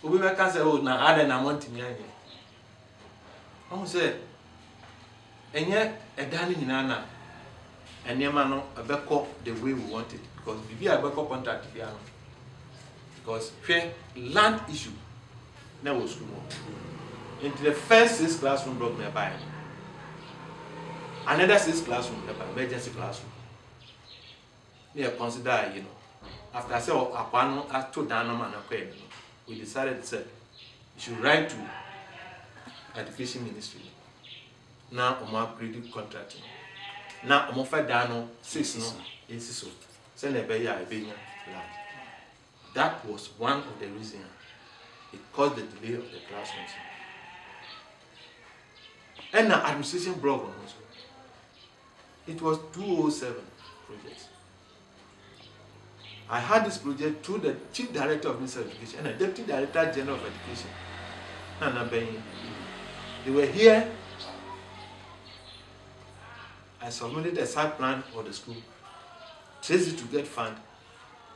We may say, oh, now I don't want to be here. I say, and yet a dining in Anna, and Yamano, a backup the way we want it, because we be a backup contract piano. Because fair land issue never school. Into the first 6 classroom block nearby. Another 6 classroom nearby, emergency classroom. They consider, you know, after I say, oh, Apano, I told Danama and we decided to say, you should write to Education Ministry. Now, I'm upgrading contracting. Now, I'm offered down 6 no, in Siso. Send a bayer, a bayer land. That was one of the reasons it caused the delay of the classrooms. And the administration block also. It was 207 projects. I had this project through the Chief Director of Ministry of Education and the Deputy Director General of Education. They were here. I submitted a site plan for the school, traced it to get fund.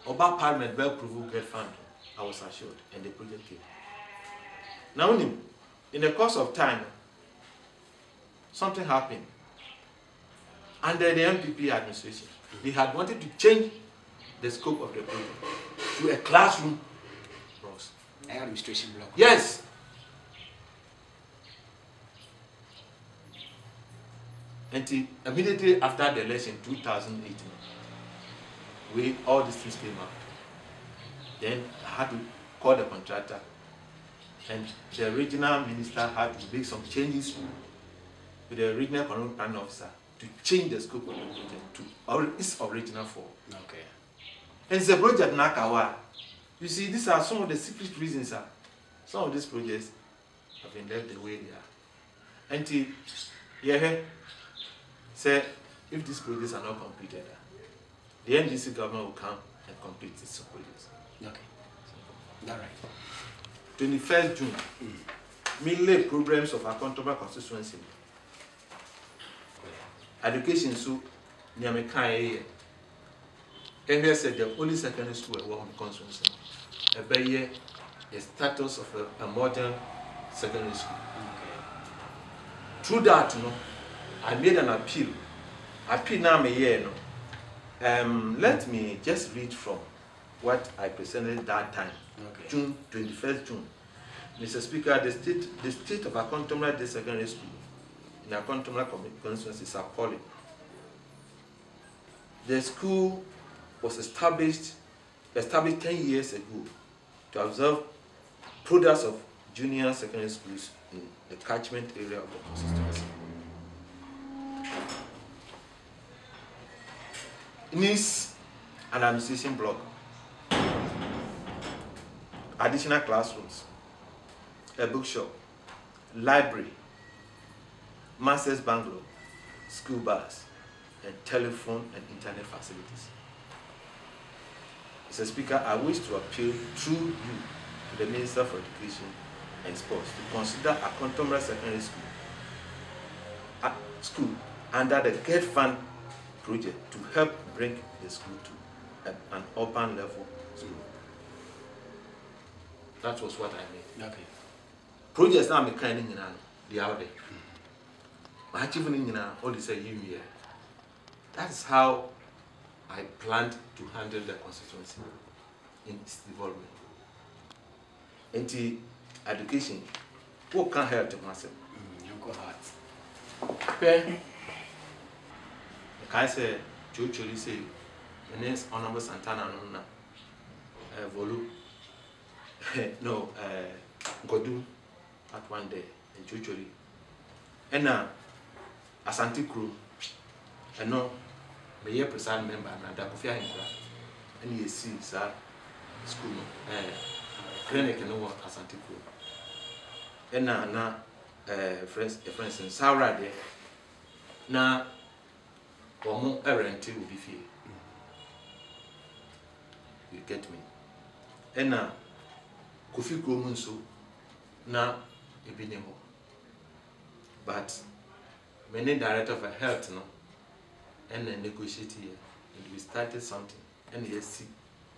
Oba Parliament well proved get fund. I was assured, and the project came. Now, in the course of time, something happened. Under the MPP administration, they had wanted to change the scope of the project to a classroom box. Administration block. Yes. Until immediately after the election 2018, all these things came out. Then I had to call the contractor, and the regional minister had to make some changes with the regional economic planning officer to change the scope of the project to its original form. Okay. And it's a project Nakawa. You see, these are some of the secret reasons. Some of these projects have been left the way they are. Until, yeah, say if these projects are not completed, the NDC government will come and complete these projects. Okay. All right. 21st June, mainly programs of Akontombra constituency. Education so near me can here said the only secondary school at one constituency. A bay a status of a modern secondary school. Okay. Through that, I made an appeal. Appeal now me here, let me just read from what I presented that time. Okay. June 21st June. Mr. Speaker, the state of Akontombra District Secondary School in Akontombra constituency is appalling. The school was established 10 years ago to observe products of junior secondary schools in the catchment area of the constituency. It needs an administration block, additional classrooms, a bookshop, library, master's bungalow, school bus, and telephone and internet facilities. Mr. Speaker, I wish to appeal through you to the Minister for Education and Sports to consider Akontombra Secondary School under the GET Fund project to help bring the school to an urban level school. That was what I made. Okay. Projects now make kind of the out there. My achievement all this year. That's how I planned to handle the constituency in its development. Into education, what can help to myself? You go hard. Okay. I say, Chuchuli say, the next Honorable Santana Volu, no, Godu at one day in Chuchuli. And now, Asante Crew, and no, my preside member, and Dakofia Hinkra, and you see, sir, school, clinic and no Asante Crew. And now, friends in Saura there. Now, Omo erranty will be fear. You get me? And now, Kofi Kromunso, now, Ebinemo. But, many director of health, no, and then negotiate here, and we started something, and yes, see,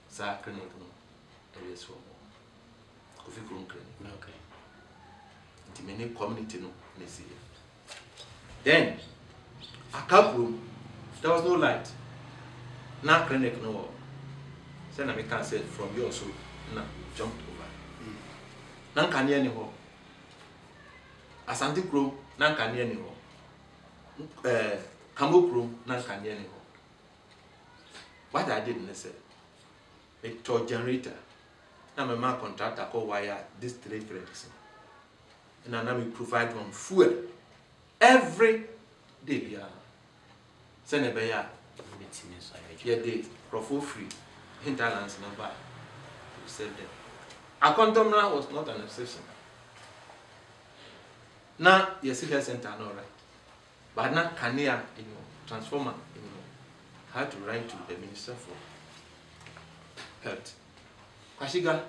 Sir Clinic, no, and yes, Kofi Krum Clinic. Okay. And many community, no, they see. Then, a couple. There was no light. Now clinic no. Then I can say from you also. Now jumped over. Now can you anymore? Asante Kro, now can you anymore? Kambo Kro, now can you anymore? What I didn't say. A toy generator. Now my man contractor called wire this 3 clinics. And now we provide one fuel every day. Yeah. Send a bear. Yeah, they for free. Hinterlands number. We said them. Akontombra was not an exception. Now, yes, health center, no right. But now, Kania, transformer, had to write to the Minister for Health. Kwashiga,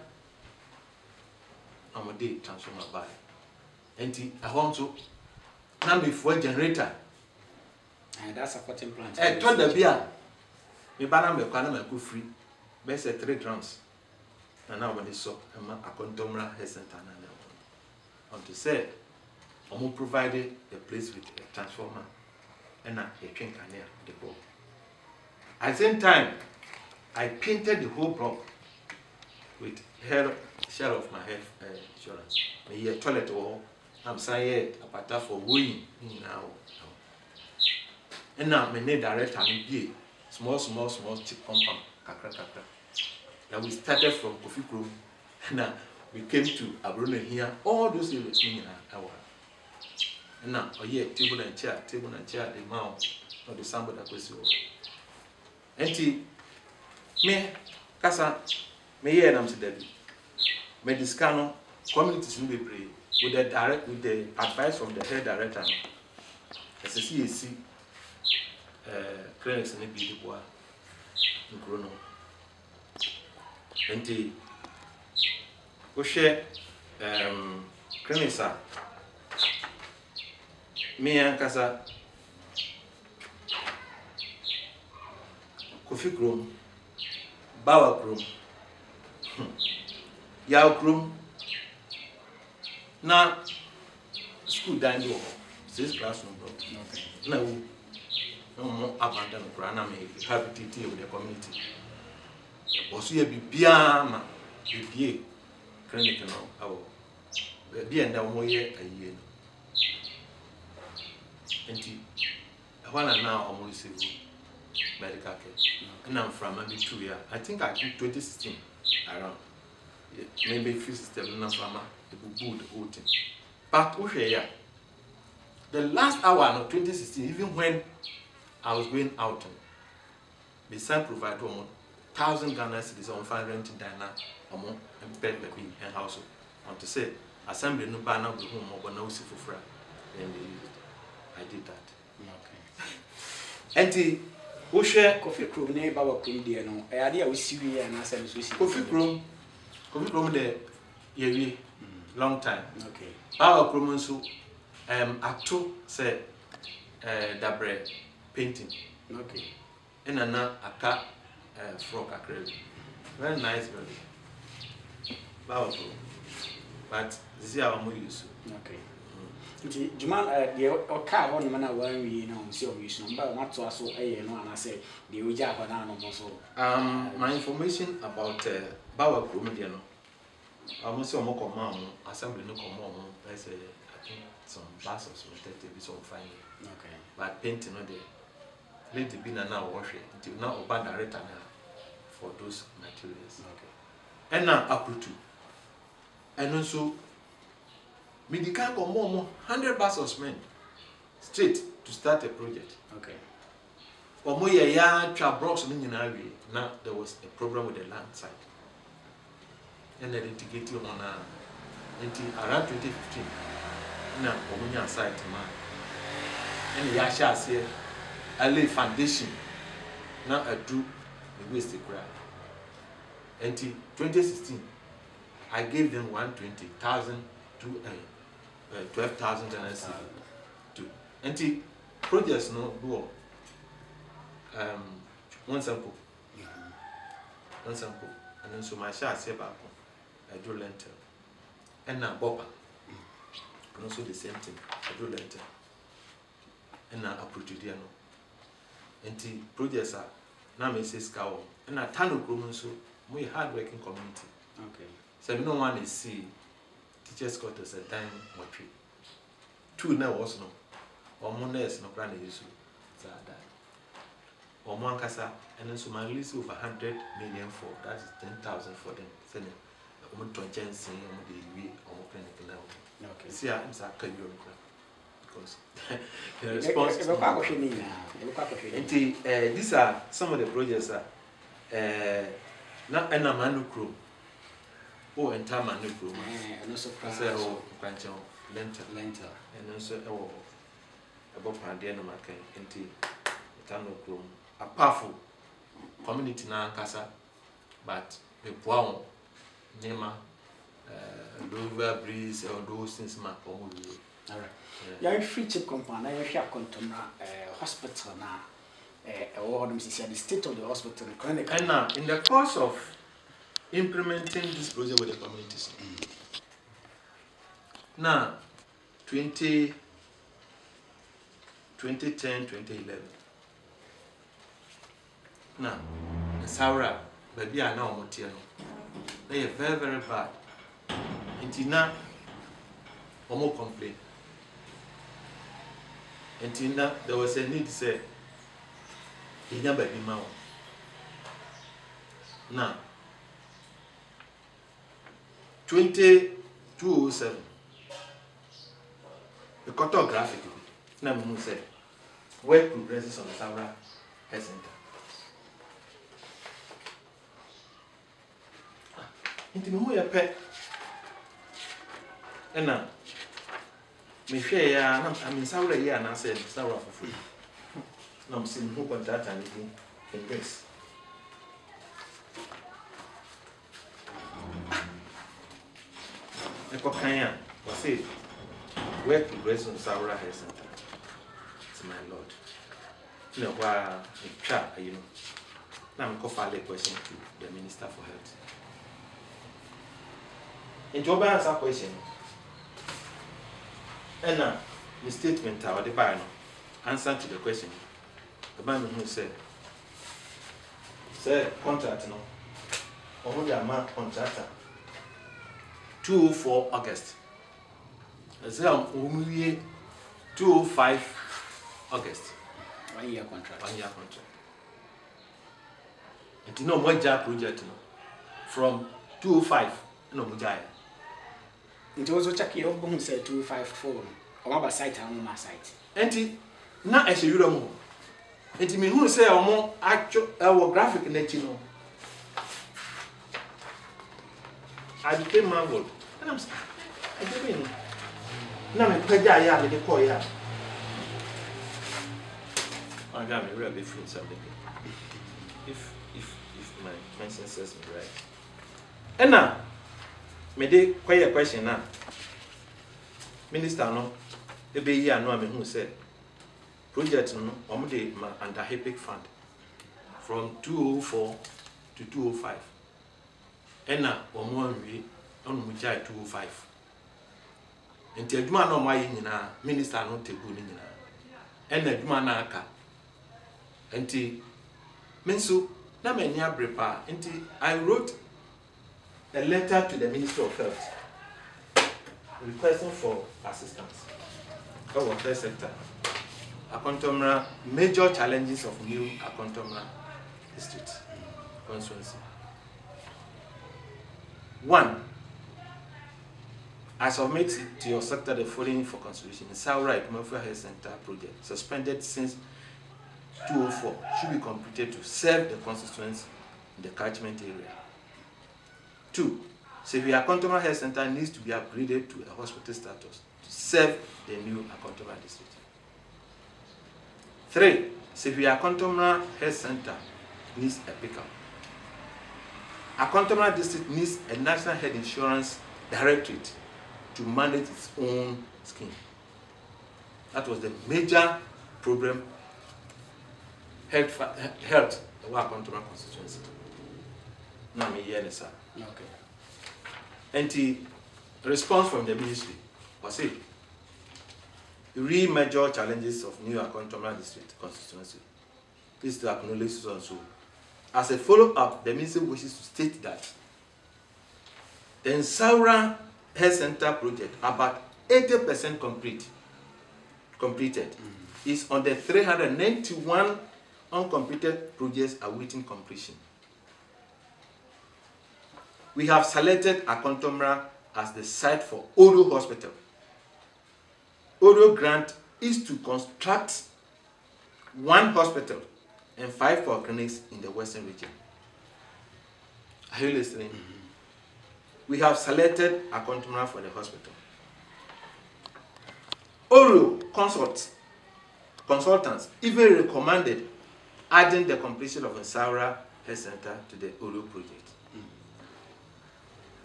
I'm a day transformer by. And I want to now before generator. And that's a 14 plant. I told the beer. Me banana me kwana me go free. Be say 3 drums. And now when they saw Akontombra Health Center na on to say omo provided the place with a transformer and a twin canal the whole. At the same time, I painted the whole block with share of my health insurance. Me toilet wall. I'm saying a pata for wooing now. And now, my name director, I'm small cheap compound, kakra. Now we started from Kofi Krum, and now we came to Abrona here. All those areas in our. And now, table and chair, the mount, or the sample that was yours. And me, Casa, me here, and I'm today. Me discano communities will be brave. With the advice from the head director, as a CAC, clinics ne bi boa nkuro no enti wo hwe clinics a me ankasa Kofi Krom Bawa Krom Yaw Krom na school dan do 6 class no bro na wo no abandon grana me habitate with the community oso ye bibia ma bibie clinic no awo bibia nda mo ye aye no enti ahwana na omo receive medical care and I'm from maybe 2 years I think I think 2016 around maybe free system na from the good whole thing but okay the last hour of 2016 even when I was going out the son provided 1,000 Ghana cedis on 500 Dana or bed baby and household want to say assembly no banner with home or no see for and I did that okay and wo share Kofi Krom ne Bawa Krom de no e ade a wo siwi na asem so si Kofi Krom de yewi long time okay Bawa Krom so ato say dabre painting okay ena na aka frock acrylic very nice very Bawa Krom but this is our mo use okay nti juma de o ka ho no na wan wi na o si o use no ba na to aso no ana say de o ja ho na no so my information about Bawa Krom de no almost o mo come am assembly no come on I say I think some basos will take be some fine okay but painting no dey lady be na wash it until now oba director na for those materials okay and now akutu and also medical come more 100 basos men straight to start a project okay omo ye ya twa blocks no nyina wi na there was a problem with the land side and then integrate on around 2015 na omunya site ma and ya sha say I lay foundation na adu the waste cry until 2016 I gave them 120,000 to 12,000 to until projects no do one sample and then so my share say back I do lentil and now bopper and also the same thing I do lentil and now approach there no until projects are now me say scour and now Tano Krom so we hard working community okay so we no one is see teachers got us a time or tree 2 now was no or more nurse no plan issue that or more kasa and then so my list over 100 million for that is 10,000 for them send them to chance the we or clinic now okay see I'm sa can you because the response these are some of the projects na ena manu Krom oh enta manu Krom and also say oh kwancho lentil and also oh about pande no makai enti etano Krom a powerful community na kasa but me poa nema Dover breeze or those things ma all right yeah free chip company I share Akontombra hospital na what say the state of the hospital clinic and now in the course of implementing this project with the communities now 2010 2011 now Saura baby are now motiano they are very very bad until now omo complain until now there was a need to say inya baby ma now 2007 the cartographic na me say where progresses on the Saura Health Center inti me ho ya pe ena me hwe ya na Saura ya na say Saura fufu I'm seeing who contract and in this. Ekokanya was it work progression Saura Health Center. It's my lord. You know why you know. Now I'm calling a question to the Minister for Health. In Joba answer question. And now the statement our the answer to the question. The man who said contract no. Only a month contractor. 204 August. I say I'm 205 August. 1 year contract. 1 year contract. And you know what job project no? From 205 no mujaya. It was check your bone said 254. Or about site and my site. And na as you know. And me who say more actual our graphic net you know. I became marveled. And I'm saying, I didn't know. Now, I'm going to call you. I got me really feeling something. If my conscience says me right. And now, me de quite a question now. Minister, no, the be here, no, I mean, who said, project, no, I'm the under HIPIC fund from 204 to 205. And now, we on Mujai 205. And the Juma no my minister not take good in and the Juma naka. And the Mensu, na menya brepa. And I wrote a letter to the Minister of Health requesting for assistance. Our first sector. Akontombra, major challenges of new Akontombra District constituency. 1. I submit to your sector the following for consideration. Saura Commercial Health Center project, suspended since 2004, should be completed to serve the constituents in the catchment area. 2. Severe Akontombra Health Center needs to be upgraded to a hospital status to serve the new Akontombra district. 3. Severe Akontombra Health Center needs a pickup. Akontombra district needs a national health insurance directorate to manage its own scheme. That was the major problem health Akontombra constituency. Now me hear this. Okay. And the response from the ministry was it. The real major challenges of new Akontombra district constituency is to acknowledge also. As a follow-up, the ministry wishes to state that the Saura Health Center project, about 80% completed, is on the 391 uncompleted projects awaiting completion. We have selected Akontombra as the site for Odo Hospital. Odo grant is to construct 1 hospital and 5 polyclinics in the Western region. Are you listening? We have selected Akontombra for the hospital. Odo consultants even recommended adding the completion of a Saura Health Center to the Odo project.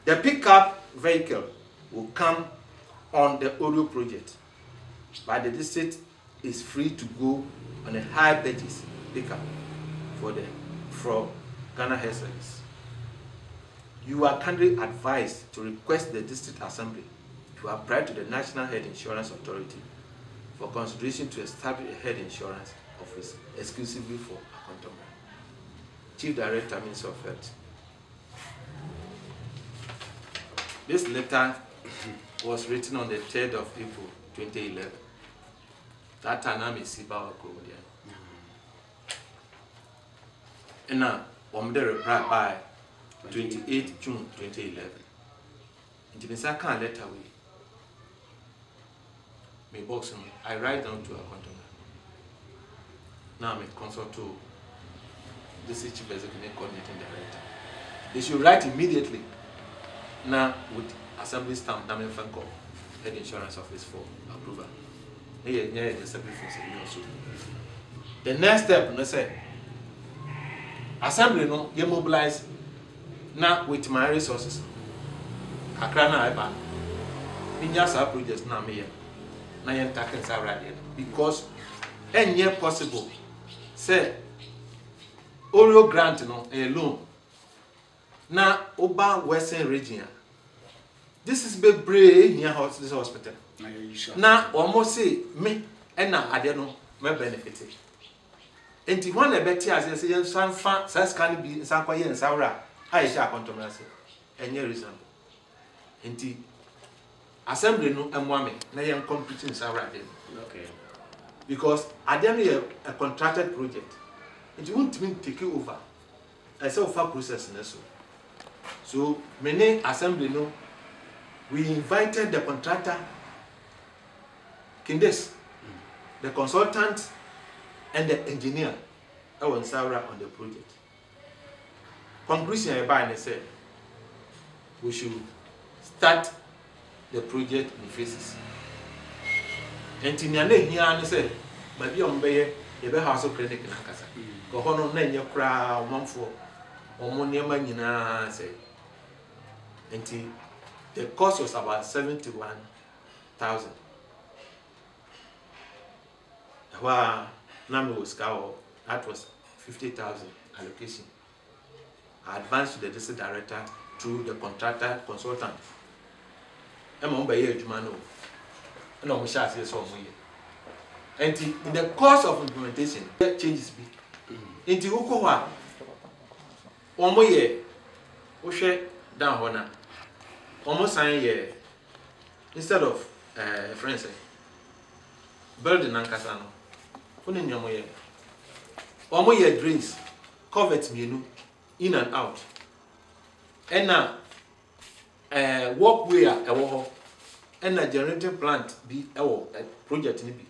The pickup vehicle will come on the Odo project, but the district is free to go on a high purchase pickup for Ghana Health Service. You are kindly advised to request the District Assembly to apply to the National Health Insurance Authority for consideration to establish a health insurance office exclusively for Akontombra. Chief Director, Minister of Health. This letter was written on the 3rd of April 2011. That time I'm a Siba Kodia. And now, I'm the reply by 28 June 2011. And the second letter me box him. I write down to Akontombra. Now I'm a consult to the Chief Executive Coordinating Director. They should write immediately. Now with Assembly stamp, Namen Fanko, Head Insurance Office for approval. Yeah, the Assembly also. the next step no say assembly no you mobilize now with my resources akra na eba binya sa project na me na yen tackle sa radio because any possible say Oreo grant no alone na oba western region this is bebre here this hospital na almost say me and na ade no me benefit enti one e beti as say san fa sa scan bi san kwa yen sawra aisha Akontombra say enye reasonable enti assembly no emwa me na yen completing sawra ade okay because ade no a contracted project enti won't mean take over I say for process na so many assembly no we invited the contractor Kindes the consultant and the engineer on Saura on the project. Conclusion by and said we should start the project in phases. And Tinyane here and said, maybe on Bayer, a house of clinic in Akasa. Go on name your crowd, one for or more near Manina say. And the cost was about 71,000. Wow. Number was that was 50,000 allocation. I advanced to the district director through the contractor consultant. I'm on by year Jumano. And I'm sure I saw me. And in the course of implementation, changes be. In the Ukowa, 1 more year, we share down honor. Almost a year instead of friends building Nankasano. Only your one more year drains, covered me in and out. And now, walkway a wall, and a generating plant be a project in be.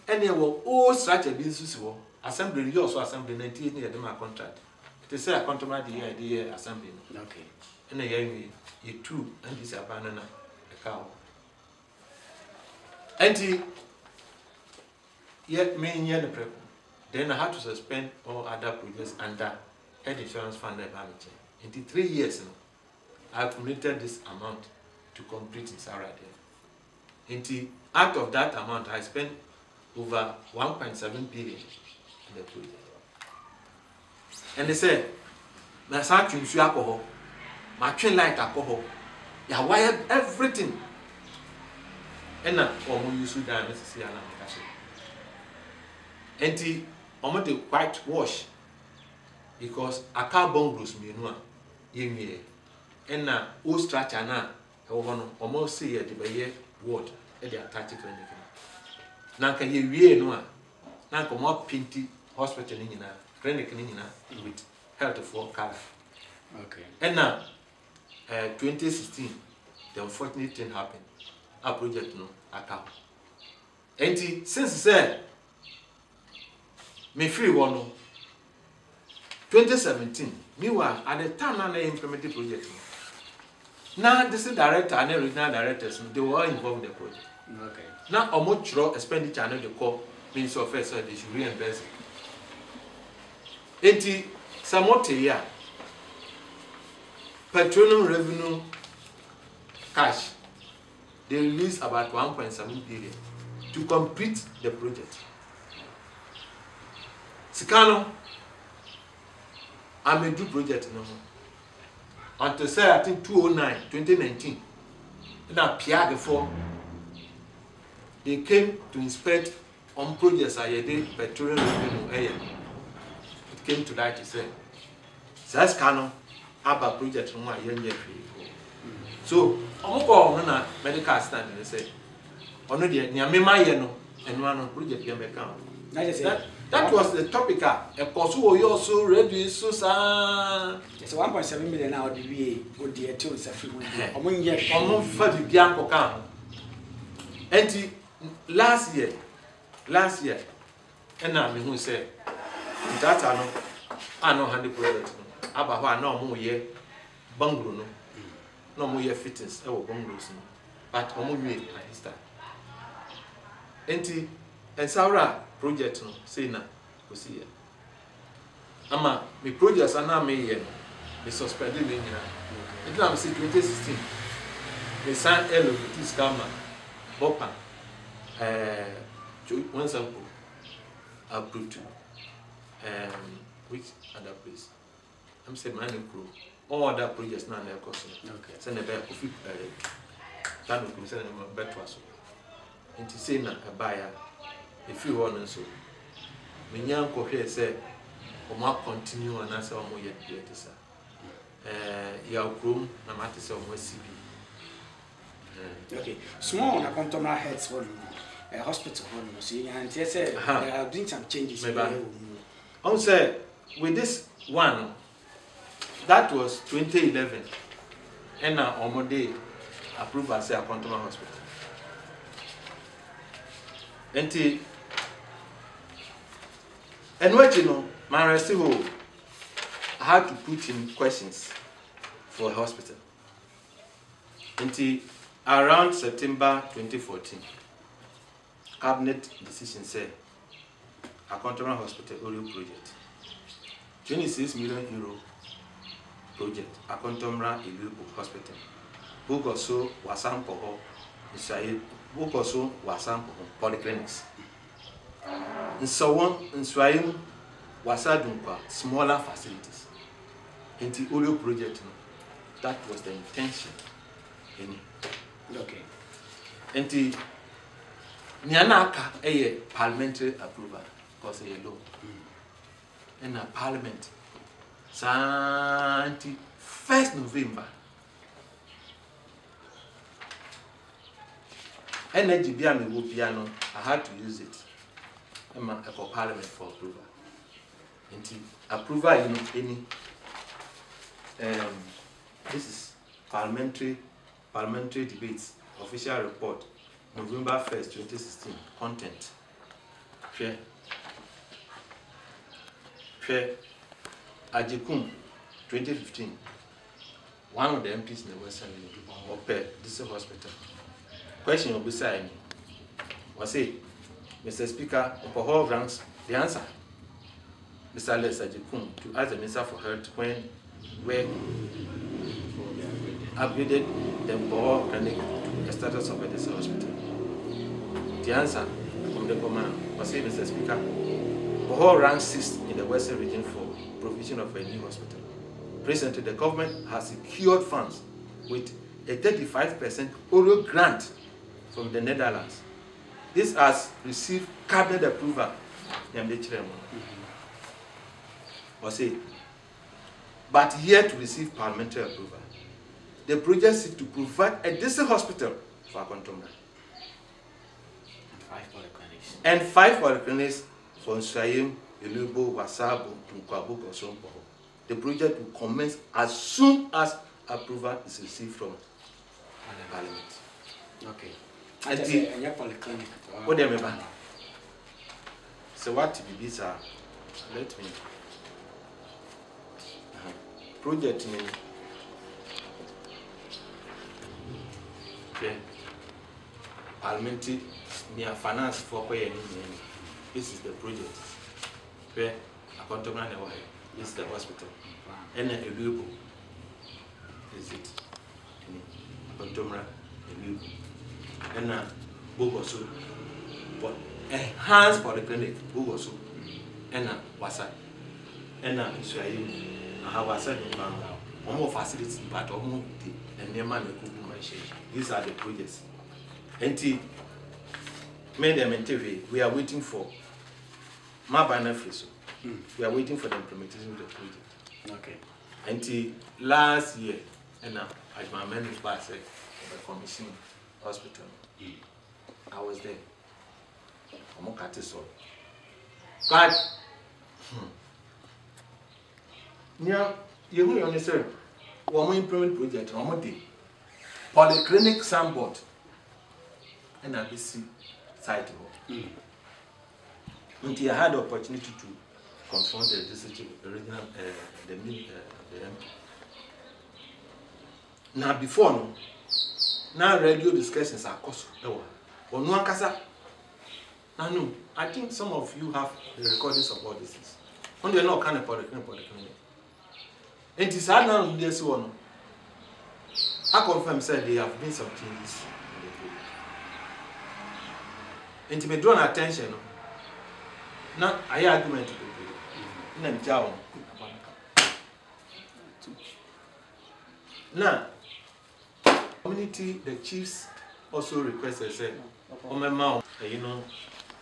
And there were all such a business assembly, you also assembly 98 near the contract. They say I can't the idea assembly. Okay. And a young you two and this a banana, a cow. And yet, me in the prep. Then I had to suspend all other projects under health insurance fund management. In 3 years, I accumulated this amount to complete it already. Out of that amount, I spent over 1.7 billion in the project. And they said, my son drinks alcohol, my train light alcohol, I wired everything. And now, we use to die, Mrs. Enti omo de white wash because aka bungalows me no a yemie na o structure na e wo no omo say e de be ye wood e de attach to anything na ka ye wie no a na ka mo pinti hospital ni nyina clinic ni nyina with health for color okay and now 2016 the unfortunate thing happened our project no aka enti since say me free one 2017 meanwhile at the time I implemented project now this is director and regional directors they were all involved in the project okay now almost expenditure and the call means of first so they should reimburse it somewhat year petroleum revenue cash they released about 1.7 billion to complete the project. Sikano, I may do project no more. Until say I think 2019, in Pierre before they came to inspect on projects I did petroleum revenue area. It came to that to say, Sikano, about project no more so I'm going to medical assistant and say, "On the near me my no and one project you make count." That was the topic. A pursue you also ready so sa. It's 1.7 million now. The VA would be a two free. Among yes, among for the Bianco count. And last year, and now me who say that I know 100%. About why no more year bungalow no. No more year fittings, bungalows, but omu at this time. And Saura project no say na see. Ama me projects are now me here. They suspended me here. It am say 2016. They signed L of this camera. Bopa. One sample approved to. Which other place? I'm saying Mining Crew. All other projects now they're costing. Okay. Send a better coffee. That will send them a better so. And to say na a buyer, if you want so. Me young coffee say, "Oma continue and answer omo yet yet sir." Your room na matter say omo CB. Okay. Small on Akontombra heads one. A hospital one. See, and they say they are doing some changes. I say with this one, that was 2011, and now Omode approved as a Akontombra hospital. And what you know, my restivo, I had to put in questions for a hospital. Until around September 2014, cabinet decision said Akontombra Hospital Orio project, 26 million euro project, Akontombra Hospital. Book also Wasam Poho, book also Wasam Poho, polyclinics. And so on, in Swahili, Wasadunkwa, smaller facilities. In the Orio project, that was the intention. Okay. And the Nyanaka a parliamentary approval, because a law. And a parliament, 1st November. Energy piano, I had to use it. For parliament for approval. And the approval in any this is parliamentary debates, official report, November 1st, 2016, content. Fair. Ajikum, 2015. One of the MPs in the Western Region of this hospital. Question of beside me was it, Mr. Speaker, for ranks the answer. Mr. Les Ajikum to ask the Minister for Health when we upgraded the Bohol clinic to the status of a hospital. The answer from the command was it, Mr. Speaker, Bohol ranks 6th in the Western Region for provision of a new hospital. Presently, the government has secured funds with a 35% Orio grant from the Netherlands. This has received cabinet approval. But yet to receive parliamentary approval. The project seeks to provide a district hospital for Akontombra. And 5 polyclinics for Nsayim, Ilubo, Wasabo, Nkwabu, Kosompo. The project will commence as soon as approval is received from Parliament. Okay. And polyclinic. What do you remember? So what these are? Let me. Project name. Okay. Parliamentary near finance for pay. This is the project. Okay. Akontombra this is the hospital. And a Lubu. Is it? Akontombra Lubu. And a Bogosu. But enhanced polyclinic, Bogosu. And a Wasa. And a Israel. I have said more facilities, but almost and near man. These are the projects. And made them in TV. We are waiting for my benefits. We are waiting for the implementation of the project. Okay. Until last year, and now as my man is back, the commission hospital. I was there. I'm not cutting so. God. Now, you will understand. One more improvement project. One more day. Polyclinic sandboard. And a BC site. Until I had the opportunity to confront the original the MP. Now before now radio discussions are cost. Or no kasa I know. I think some of you have the recordings of all these things. When they're not kind of political. And it's hard now in this one. I confirm said there have been some changes in the project. And to be drawn attention, now I argument to the project. Now, community, the chiefs also requested, said, oh, my mom, you know,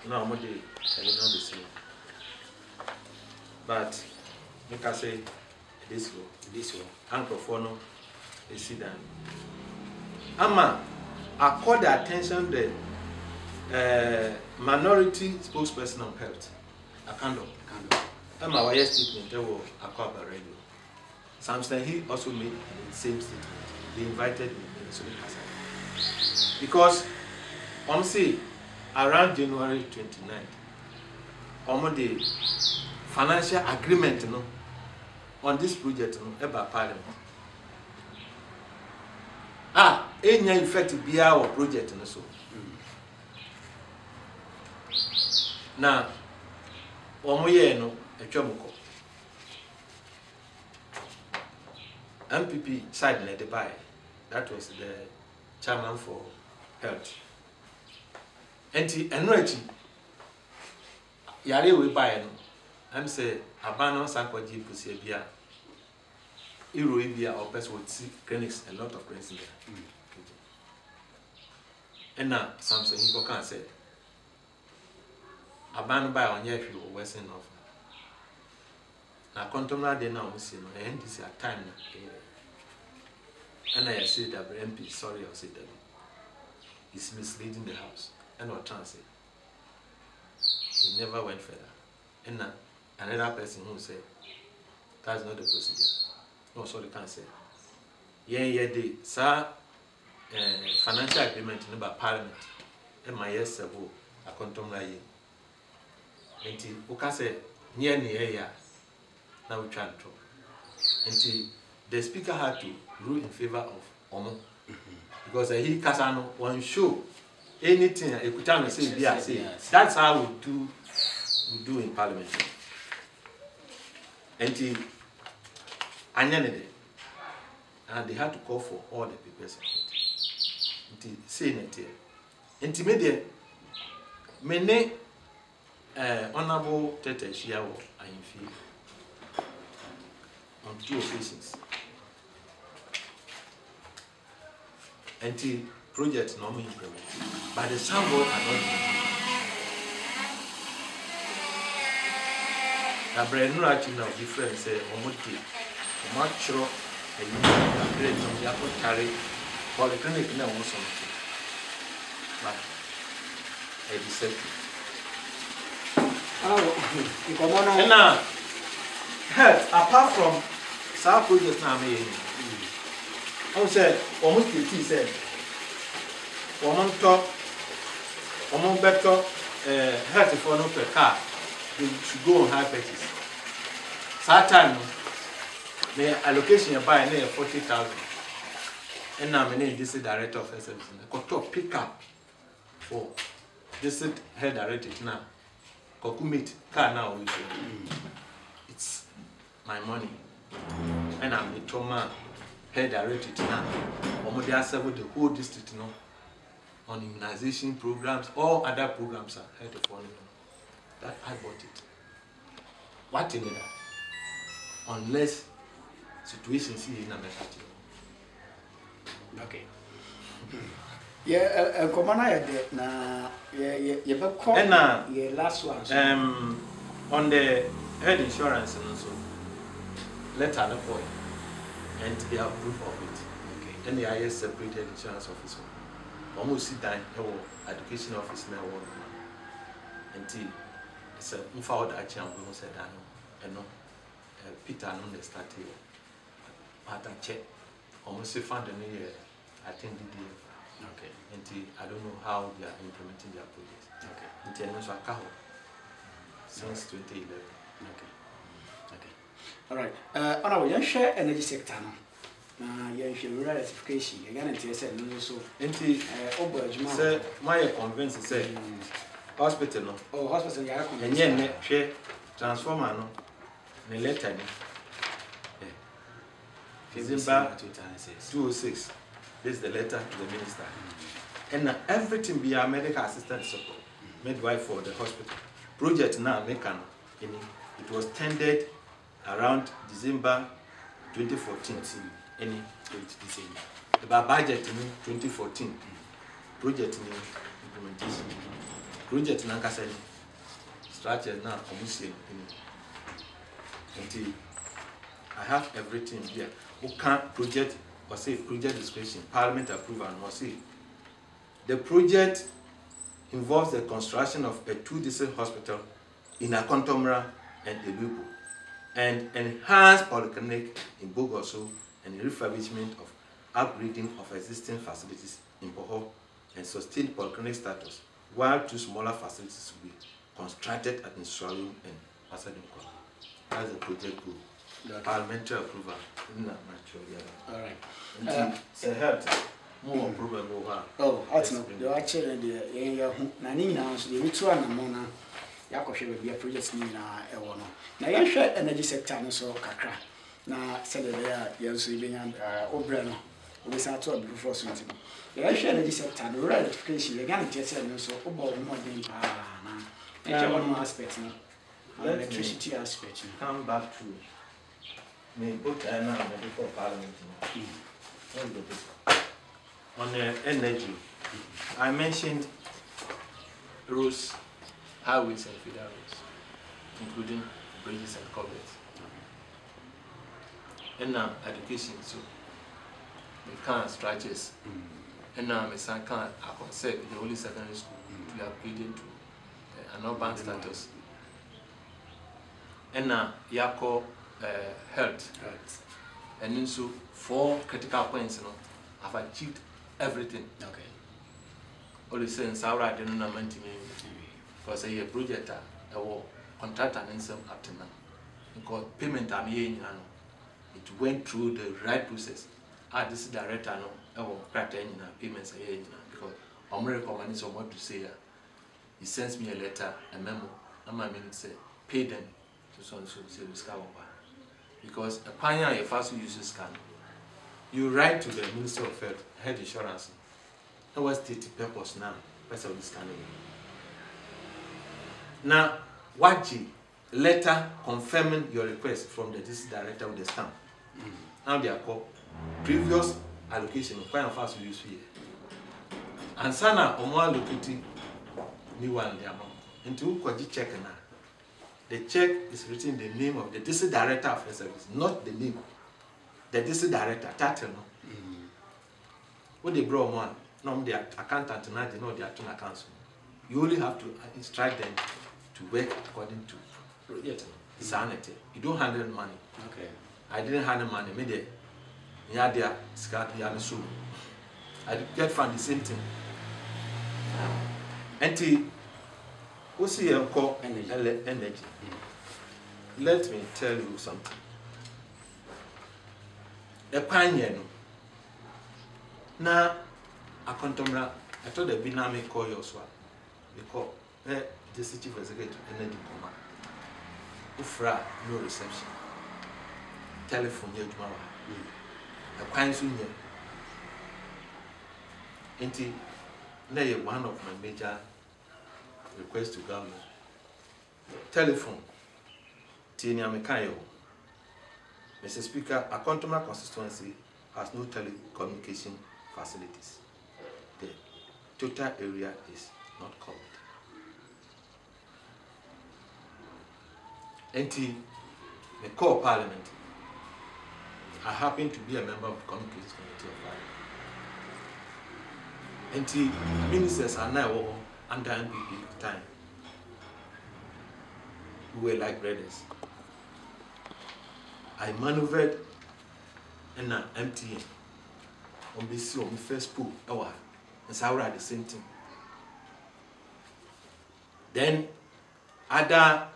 now I'm the same. But, like I say, this way, Uncle Fono, they see that. Ama, accord the attention the minority spokesperson on health, Akontombra. Ama, why statement, they were Akontombra Radio. Samson, he also made the same statement. They invited me in so because say around January 29th, the financial agreement on this project about Parliament. Any effect be our project so. Now, a trouble. MPP side led by, that was the chairman for health. And the energy, Yare we buy, I'm say, Abano Sankoji Pusibia, Iruibia or Pest would see clinics, a lot of clinics in there. And now, something he can say, Abano buy on your few Western of. Now, Akontombra de now, and this is a time. And I say that MP, sorry, I'll say that he's misleading the house. And what trans he never went further. And now, another person who said, that's not the procedure. No, sorry, can't say. The sir, financial agreement in about Parliament. And my yes, Akontombra ye. And he, can say, near now we try to talk. And the speaker had to rule in favor of Omo. Because he Kasano one show anything a Kutano say, that's how we do in Parliament. And and they had to call for all the papers of it. Saying it here. And made many honorable Tete Shiawo are in favor on 2 occasions. And the project normally implemented, but the sample are not the brand new actually now different say Omoki, Omatro, and you create some Yako carry polyclinic now also. But I deceptive. And now, health, apart from South project now, I said, almost the tea said, Woman talk, Woman better, health for no per car, they should go on high purchase. Satan, the allocation you buy near 40,000. And now, my name is the director of service. I got to pick up for this head directed now. Kokumit car now, it's my money, and I'm the trauma. Head directed now. They are serving the whole district now on immunization programs, all other programs are head of one. That I bought it. What in that? Unless situations here in America. Okay. Yeah, Commander, na last one. On the health insurance and also letter no point. And they have proof of it. Okay. Then the IS separated insurance officer. Almost sit down, education office now. And it's a forward action we said and no Peter no they started. But I check. Almost found a year I think the deal. Okay. And I don't know how they are implementing their projects. Okay. And since 2011. Okay. All right. On our share energy sector now. You share electrification. You guarantee said no so. Enti Sir, my convince say hospital no. Oh, hospital ya ko. Enye ne hwe transformer no. Ne letter ni. December 2006. This is the letter to the minister. And everything be a medical assistant support, midwife for the hospital. Project now mekan it was tendered around December 2014. Any December. The budget in 2014. Project in implementation. Project in Ankasani. Structure now commission until I have everything here. Who can't project or say project description, parliament approval or say the project involves the construction of a 2-district hospital in Akontombra and Elupo, and enhanced polyclinic in Bogoso, and refurbishment of upgrading of existing facilities in Poho, and sustained polyclinic status, while 2 smaller facilities will be constructed at Nsualu and Pasadena. That's the project goal. Parliamentary approval. All right. So help. More problem over. Oh, that's no. You actually the nani na so the ritu na mo na yakohwe be project ni na e wo no. Na ya hwe energy sector no so kakra. Na said there ya so ibenya obra no. We say to be for so ntimo. Ya hwe energy sector no electrification ya gan tese no so obo mo den pa na. E one aspect no. Electricity aspect. Come back to me both and now before parliament. On energy, I mentioned roads, highways and feeder roads, including bridges and culverts. And now education, so we can't stretches. And now my son can't concept the Holy Secondary School to be upgraded to an urban status. And now Yako health. And then so 4 critical points, you know, have achieved everything. Okay. All the sense I didn't know because a project a contractor and some up to now. Because payment it went through the right process. This director no payments because I'm recommending someone to say he sends me a letter, a memo, and my minute say pay them to so and so say because a pioneer first uses scan. You write to the Minister of Health, Health Insurance. Now what's the purpose now? What's all this scanning? Now, what letter confirming your request from the district director with the stamp. Now they are called previous allocation. Quite fast we use here. And sana omo allocating new one the amount. Into kwaji check now. The check is written in the name of the district director of the service, not the name. The district director, title no. What they brought one, no, the accountant now they know they are to accounts. You only have to instruct them to work according to sanity. You don't handle money. Okay. I didn't handle money. Maybe yeah, they are scared. I get from the same thing. And what's here called energy? Let me tell you something. A pioneer now Akontombra, I told the Binami call your swap because the chief executive energy command. Ufra no reception. Telephone here tomorrow. A pioneer soon here. Now one of my major requests to government. Telephone. Tinia Mekayo. Mr. Speaker, Akontombra constituency has no telecommunication facilities. The total area is not covered. NT, the core parliament, I happen to be a member of the Communications Committee of Parliament. NT, ministers are now under NPP time. We were like brothers. I maneuvered in an MTN on BC on the first pool, and so I the same thing. Then other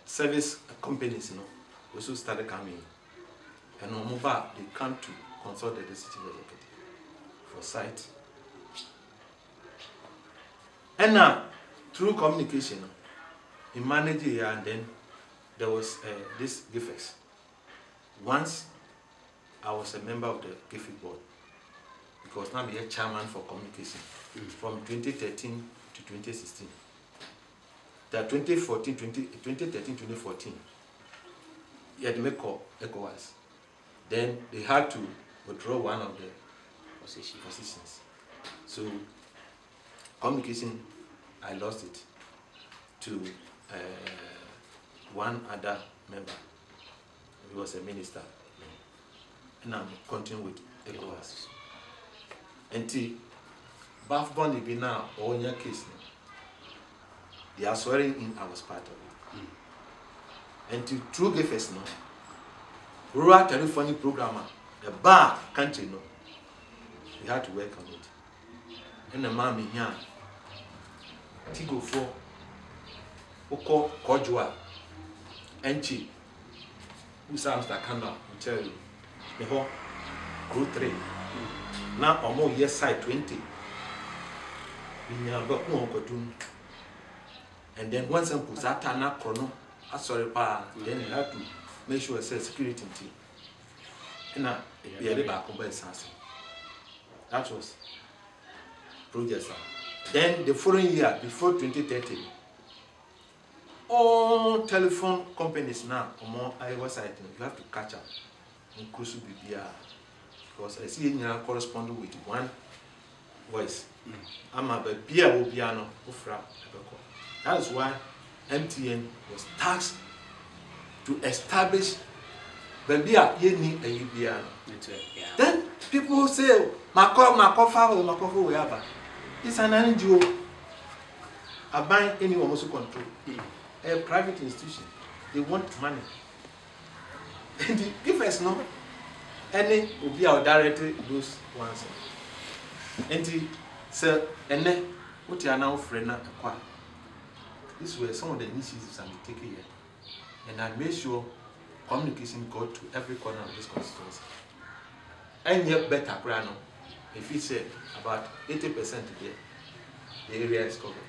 service companies, also started coming, and on mobile they come to consult the district executive for site. And now through communication, he managed here, and then there was this GIFEX. Once I was a member of the GIFEX board, because now I'm a chairman for communication from 2013 to 2016. That 2013-2014, he had to make ECOWAS. Then they had to withdraw one of the positions. So communication, I lost it to one other member. He was a minister. And I'm continuing with ECOWAS. Until Bafbon be now or in your case, they are swearing in, I was part of it. Until through GFS, no, rural telephony programmer, the bar country, no, we had to work on it. And the man here, Tigo 4, Oko Kojua, Enchi, who sounds like Kanda, will tell you, the whole crew 3. Now, or more year side 20. And then once I'm put that chrono, sorry, then you have to make sure it says security team. And now, back on by that was project. Then the following year, before 2030, all telephone companies now, more iOS items, you have to catch up. Inclusive BBR. Because I see you corresponding with one voice. I'm a beer will be no. That is why MTN was tasked to establish Babia Yeni and Ubiano. Then people say, Makofa, wherever. It's an NGO. I buy anyone also control. A private institution. They want money. And give us no. Any will be our directly those ones. And sir, and then what you are now friend acquire. These were some of the initiatives I'm taking here. And I made sure communication got to every corner of this constituency. And yet better grano. If he said about 80% there, the area is covered.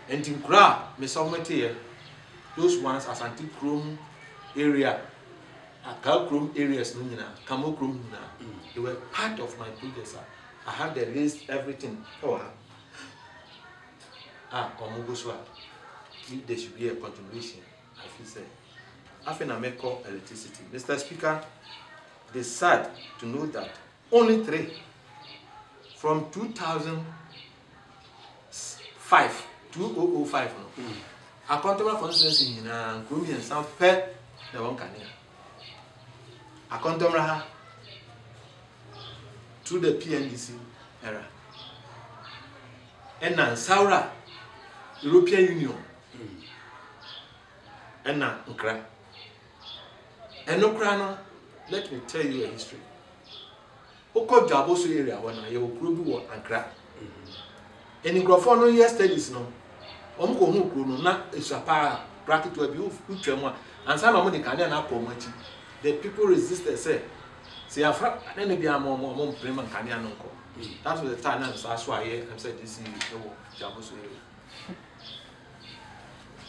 And in Kra, me submit here, those ones as anti-chrome area. Kalkrum areas, Kamokrum, they were part of my project. I have the list, everything. Omugoswa, if there should be a continuation, I feel say. After I make electricity, Mr. Speaker, they sad to know that only 3 from 2005, 2005, Akontombra for instance in Grumi and South Pet, the one can hear. Akontombra through the PNDC era. And now Saura, European Union. And now Nkra. And Ukraine, let me tell you a history. Oko Jaboso area when I will grow Nkra. And in Grafano yesterdays no. Omko hu kru na esapa bracket will be utwemo and some of the Canadian apology. The people resisted, say, Afra, and then be a more Bremen Canadian uncle. That was the time I saw here and said, this is Jabos.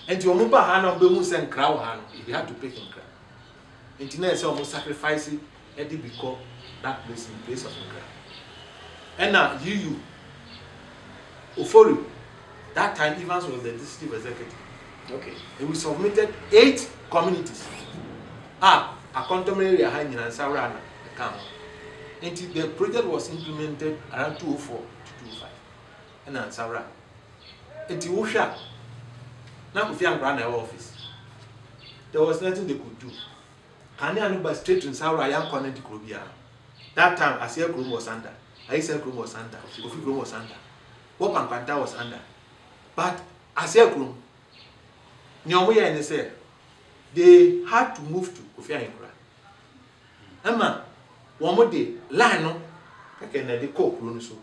And to Omupa Hano, Bemus and Crow Han, you have to pick and cry. And Tina almost sacrificing Eddie because that place in place of the cry. And now, you, Ofori, that time Evans was the district executive. Okay. And we submitted 8 communities. Akontombra area hanging and Saurana account. And the project was implemented around 2004 to 2005. And then Saura. And Usha. Now if you run our office. There was nothing they could do. Can you by straight to Saura I am connected to Krobia. That time Asia Group was under. Asia Group was under. Kofi Group was under. Wopan Kwanta was under. But Asia Group, Nyomuya and say they had to move to Kofi Ankara. Emma, one more day, line no, I can let the coke run so,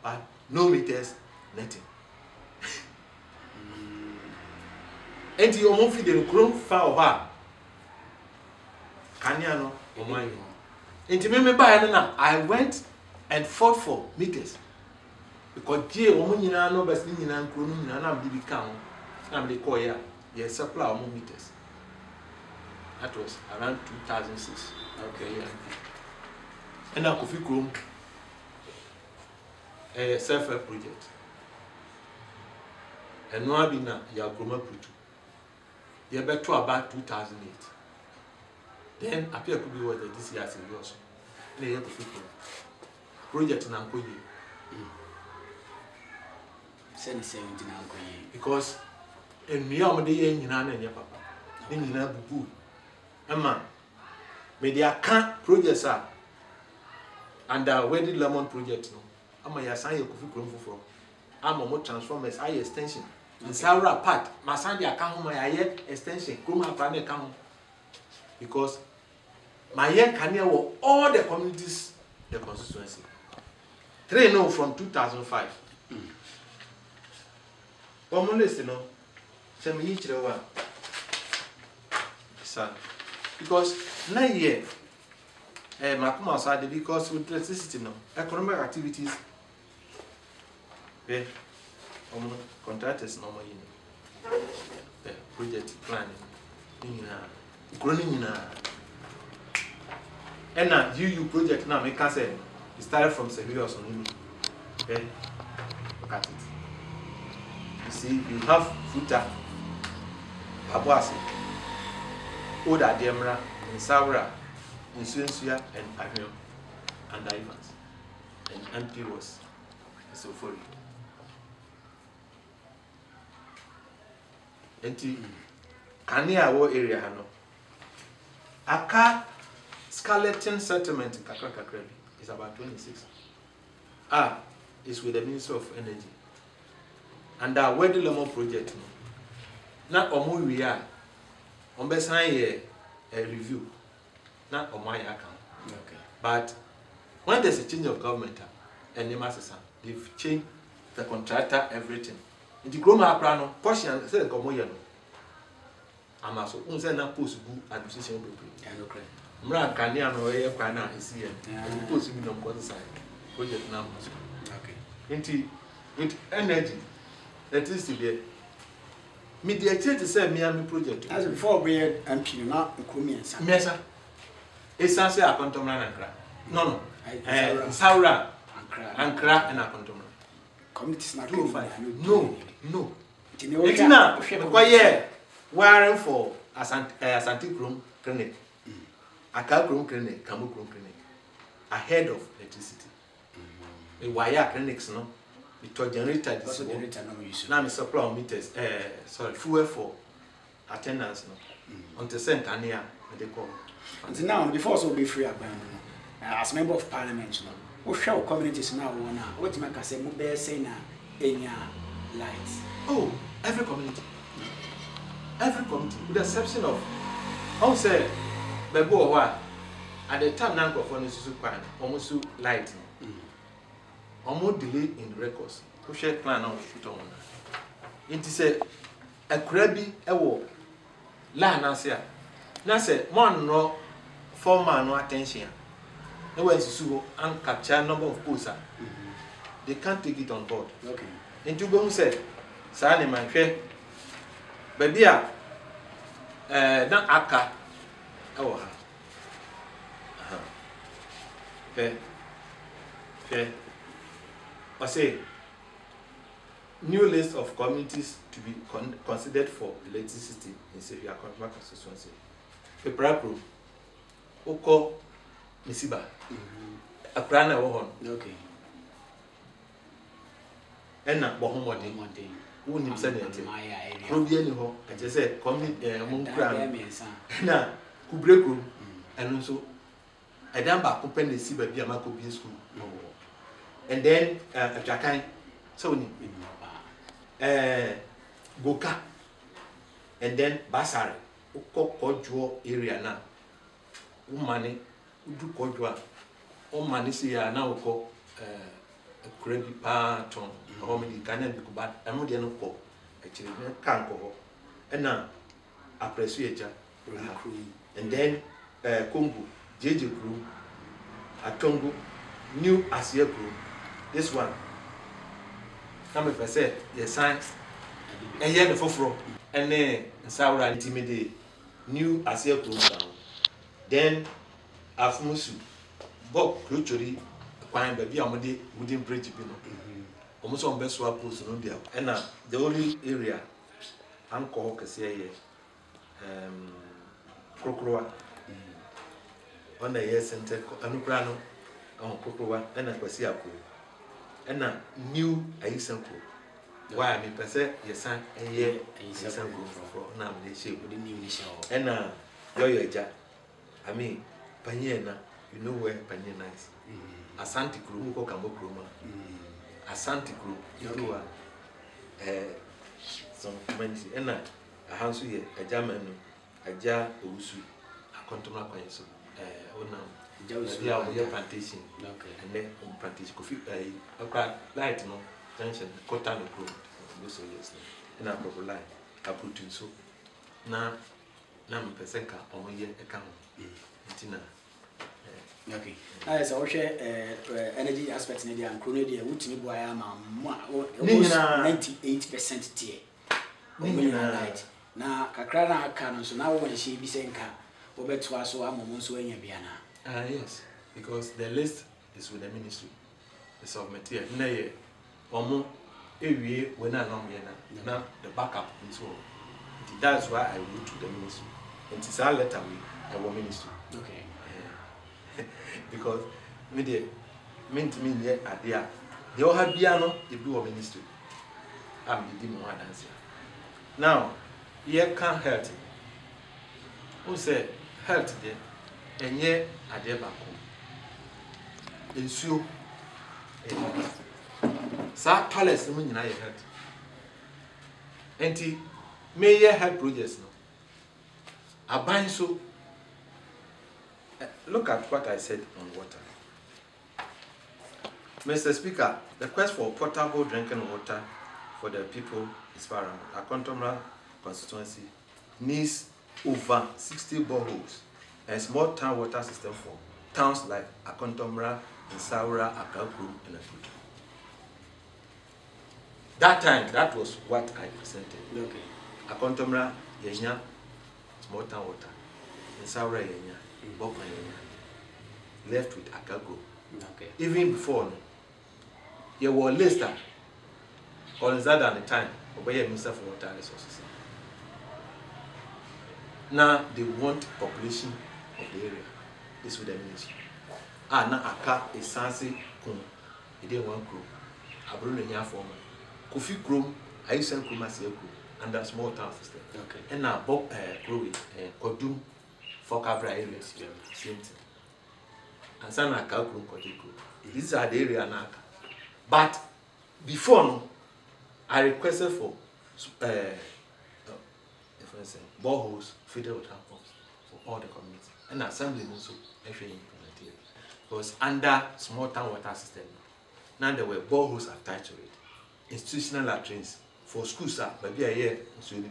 but no meters, nothing. And you won't feed the grown fowl bar. Canyano, or mine. And to me, I went and fought for meters. because J Omunina no best in and Crooning and I'm the count. I'm the coya, yes, supply of meters. That was around 2006. Okay, yeah. And now Coffee Chrome, a self-help project. And no abina ya Groma Putu. You bet to about 2008. Then appear to be what this year as a also. And you Coffee Chrome project in Ankoye. Send 17 Ankoye. Because in Miamadi and your papa, in Bubu. Emma, media can't projects are under Wedding Lemon project. No, I'm a sign of Coffee Chrome for. I'm a more transformers, high extension. And Sarah part, my son, I come home, my extension, Chroma planet come because my year can hear all the communities, the constituency. 3 no from 2005. One more list, you know, send me each one. Sir, because 9 years, Makuma side because with electricity, no economic activities. Contractors no more project planning and now you project now make us say it started from Sevilla's on okay, look at it. You see, you have Futa, Pabuasi, Oda Demra, and Saura, and Suensia, and Avion, and Ivans, and MP was so for you. Enti Kania war area hano. Aka skeleton settlement in Kakra is about 26. Is with the Minister of Energy. And our Wedding Lemon project not omo we are on besign a review. Not on my account. Okay. But when there's a change of government and they've changed the contractor, everything. In the Groma Prano, question said Gomoyano. I'm also na post good administration people. Mra Kania no air Kana is here. And post me on one side. Project numbers. Okay. With energy, that is to be mediated to say Miami project. As before we had MP not Kumian. Mesa. It's a Akontombra and Cra. No. Saura and Cra and Akontombra. Communities not no. It's not quite wiring for Asante Chrome Clinic, Aka Chrome Clinic, Kamu Chrome Clinic, ahead of electricity. The wire clinics, no, it was generated. Now, we supply meters, fuel for attendance, no, on the center, and they call. Until now, before so be free, as member of parliament, no, we show communities now, what you can say, Mube saying, any lights. Oh, every community. Every community, with the exception of, how say, Bebo, at the time, Nanko for almost light, almost delay in the records. Who share plan on shoot on it is a crabby, a war. La Nasia. Nasa, one no former no attention. No way to sue and capture number of posts. They can't take it on board. Okay. And you go say, Sally, my fair. Baby, not Aka. Oh, fair. I say, new list of communities to be considered for electricity in Sevilla Akontombra constituency. Peprapro, Oko, Misiba, Aprana Wohon. Okay. Enna Bohomodi. Who him send it? Probian ho, I just said, come in, na Kubreku, and also I done back open the sea by Biamako B school. And then a Jacan, so Goka, and then Basari, Kojo area now. Money, do Kojua, all money see now call a credit patron. How many can be bad? I'm not going to actually can't go. And now, I appreciate and then Kumbu, JJ crew, Atongo, new Asia crew. This one, na me pese ye sign eye ne foforo ene nsawra intimidate new asia program then afumusu bok klochori kwan ba bi amode wooden bridge bi no almost on best swap post no dia and the only area anko kese ye Krokrowa on the year center anukrano on Krokrowa and kwasi akwo and new ayisanko why me pese yesan eye ayisanko for na me she we new ni sha and yo ja I mean panyena you know where panyena is Asante Kuru ko kambo kroma Asante Kuru you some community and ahanso ye ajaman no aja owusu Akontombra kwanso ona ya we plantation and then plantation coffee akra light no junction quarter no pro so yes na proper line aputu so na mpese ka omoye eka ho ntina okay as I share energy aspect in the anchrono there wutini boy am 98% tie light na kakra na aka no so na wo hye bi senka wo beto aso amomo so anya bia na yes because the list is with the ministry the submit here na ye omo ewie we na no ye na the backup so that's why I wrote to the ministry and it's a letter we our ministry okay because me dey me here adia the o ha bia no e bi our ministry am di mo adanse now here can health who say health there enye ade bako ensuo sa toilets no nyina ye health enti me ye health projects no aban so look at what I said on water. Mr. Speaker, the quest for potable drinking water for the people is paramount. Akontombra constituency needs over 60 boreholes and small town water system for towns like Akontombra, Nsawra, Akakru, and Aputu. That time, that was what I presented. okay Akontombra, Yenya, small town water, Nsawra, Yenya, Boka, Yenya, left with Akakru. okay Even before, you were listed on that at the time, obey Minister for Water Resources. Now they want population of the area. This with the ministry. Now Aka is Sansi Kum. He didn't want crew. Abrun Nya former. Kofi Krum, I send Kumasi under small town system. okay And now Bob Crew Kodum for Cabra areas. Same thing. And Sana Kakrum Kotiku. These are the area now. But before no, I requested for boreholes, feeder water pumps for all the communities. And assembly also implemented. Because under small town water system, now there were boreholes attached to it. Institutional latrines for schools, maybe a year, so in the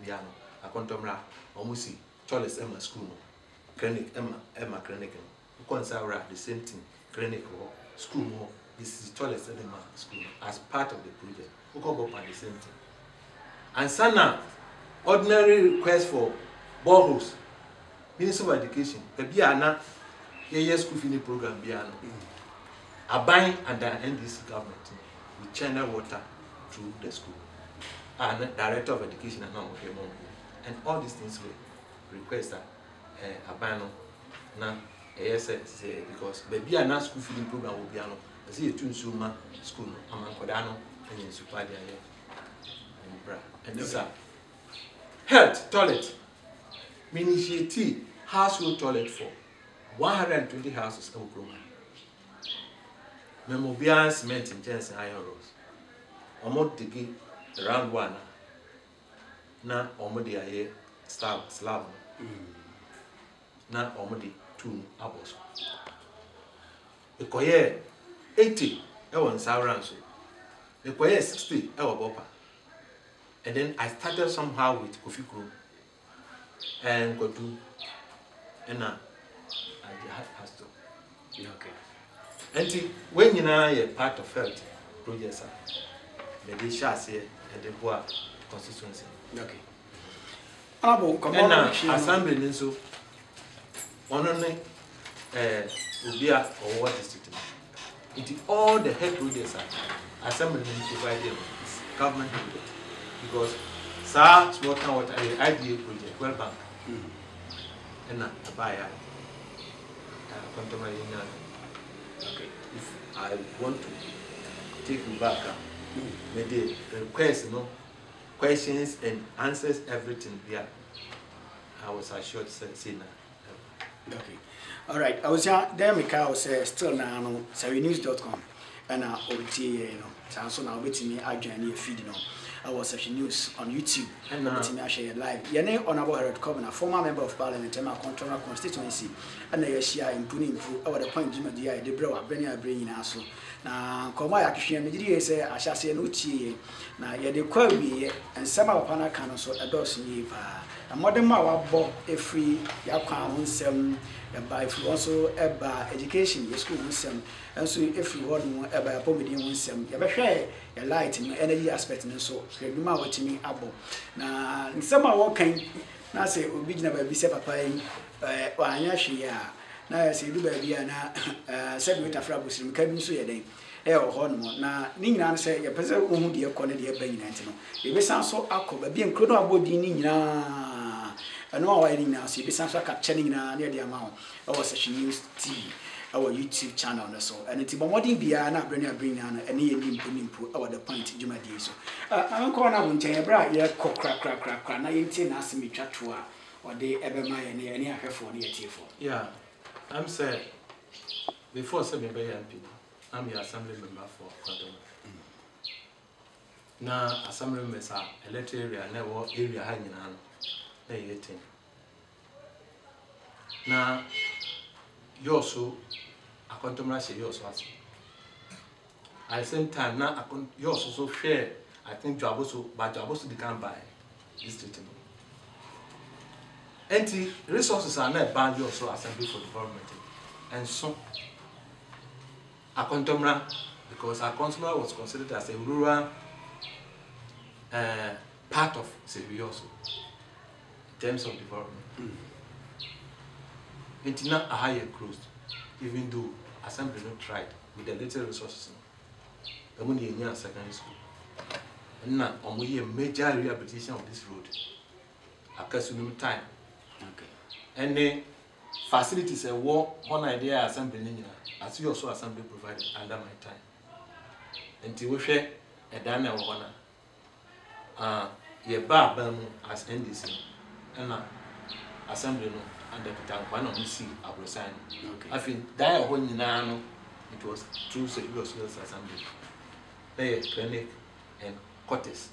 Akontombra, almost see Charles Emma School, clinic, Emma Clinic, Ukonsaura, the same thing, clinic or school more. This is Charles Emma School as part of the project. Ukobop are the same thing. And Sana, ordinary request for boreholes, Minister of Education, the Biana, here school feeding program Biana, are buying under NDC government with channel water through the school. And Director of Education and all these things were requested a ban now because the Biana school feeding program will be an see a tune suma school among Kodano and supply their and these are health toilet initiative household toilet for 120 houses in Oklahoma. Memobian cement in Jensen iron rods. Almost digging around one now almost the air slab now almost 2 hours. The coyer 80 in Sauranso. The coyer 60 Bopa. And then I started somehow with Kofi Krum and Kodu and I had to. okay And when you know a part of health projects, the chassis and the bois constituency. Okay. And assembly so one only Ubia or what district. It all the head roaders are assembly provided government because SAR small town water IDA project well bank and a buyer Akontombra Union. Okay. If I want to take you back, maybe request questions and answers everything there. I was assured to say now. Okay. All right. I was there. Mika was still now on SawiNews.com and OT. So now waiting me. I join your feed. I was Session News on YouTube and waiting me. I share live. Your name Honorable Harold Coburn, a former member of Parliament, and Akontombra constituency, and I share improve over the point. Jim Dia, the bro, bringing us. Na koma ya kihwe mediri say ahyase no tie na ye de kwawie ensema papa na ka no so edos ni pa na modern ma wabo efri yakwa ho nsem e ba efri also eba education ye school ho nsem enso efri ho no eba pomedi ho nsem ye behwe ye light no energy aspect no so eduma watimi abo na nsema wo kan na say obi gina ba bi se papa yi anya hwe ya na se du ba bia na se bi tafra bosirim ka bi so ye den ho no na ni nyina se ye pese ohun de ekọ ne de ba nyina ntino ye be san so akọ ba bi enkro no abodi ni nyina eno a wa ni nyina so ye be san so capture ni nyina na de ama ho our Session News TV our YouTube channel na so and ti bomodin bia na abrani na ene ye nimpo our the point djumadi so anko na won chen bra ye kra na ye nti na asemi twato a ode ebema ye ne ahwefo ne ye tiefo. Yeah, I'm saying before say me be MP, I'm the assembly member for Akontombra. Na assembly members are elected area na wo area ha nyina no na ye tin. Na yoso Akontombra she yoso as. At the same time na yoso so share I think Jaboso they can buy district. And resources are not banned also assembly for development. And so Akontombra, because Akontombra was considered as a rural part of Sevi also in terms of development. It's not a higher closed, even though assembly not tried with the little resources. The money in your secondary school. And now we a major rehabilitation of this road. Akasunum time. Okay. And the facilities a war one idea assembly as you also assembly provided under my time. Until we share a dana one ye bar as NDC and assembly no and the one of the sea sign. Okay. I think that when it was through Security Assembly. They clinic and quarters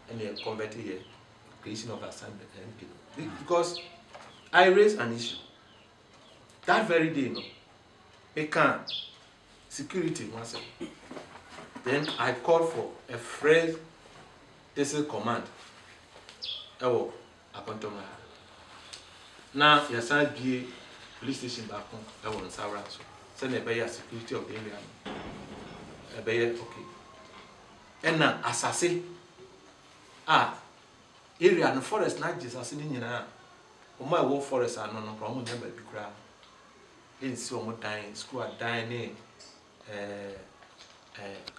and they converted the creation of assembly MP. Because I raised an issue that very day, they can't security once. Then I called for a phrase district command. Oh, Akontombra. Now your son be police station back home. I want to send a better security of the area. Okay. And now assassin area and forest not just assassin my war forest are no problem never be crowd. In so much dying, school are dying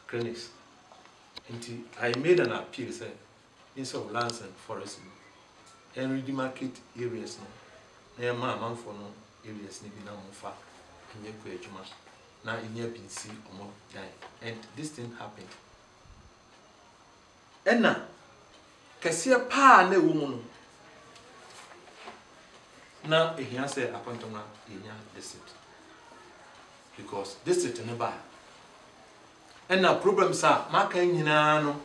clinics. And I made an appeal, say, instead of lands and forests, and ready market areas no. Near my man for no areas need be now far and you create now in your BC or more dying. And this thing happened. And now, Cassia pa ne woman. Now, if you say Akontombra in your district, because district in the bar. And now, problems are marking in ano.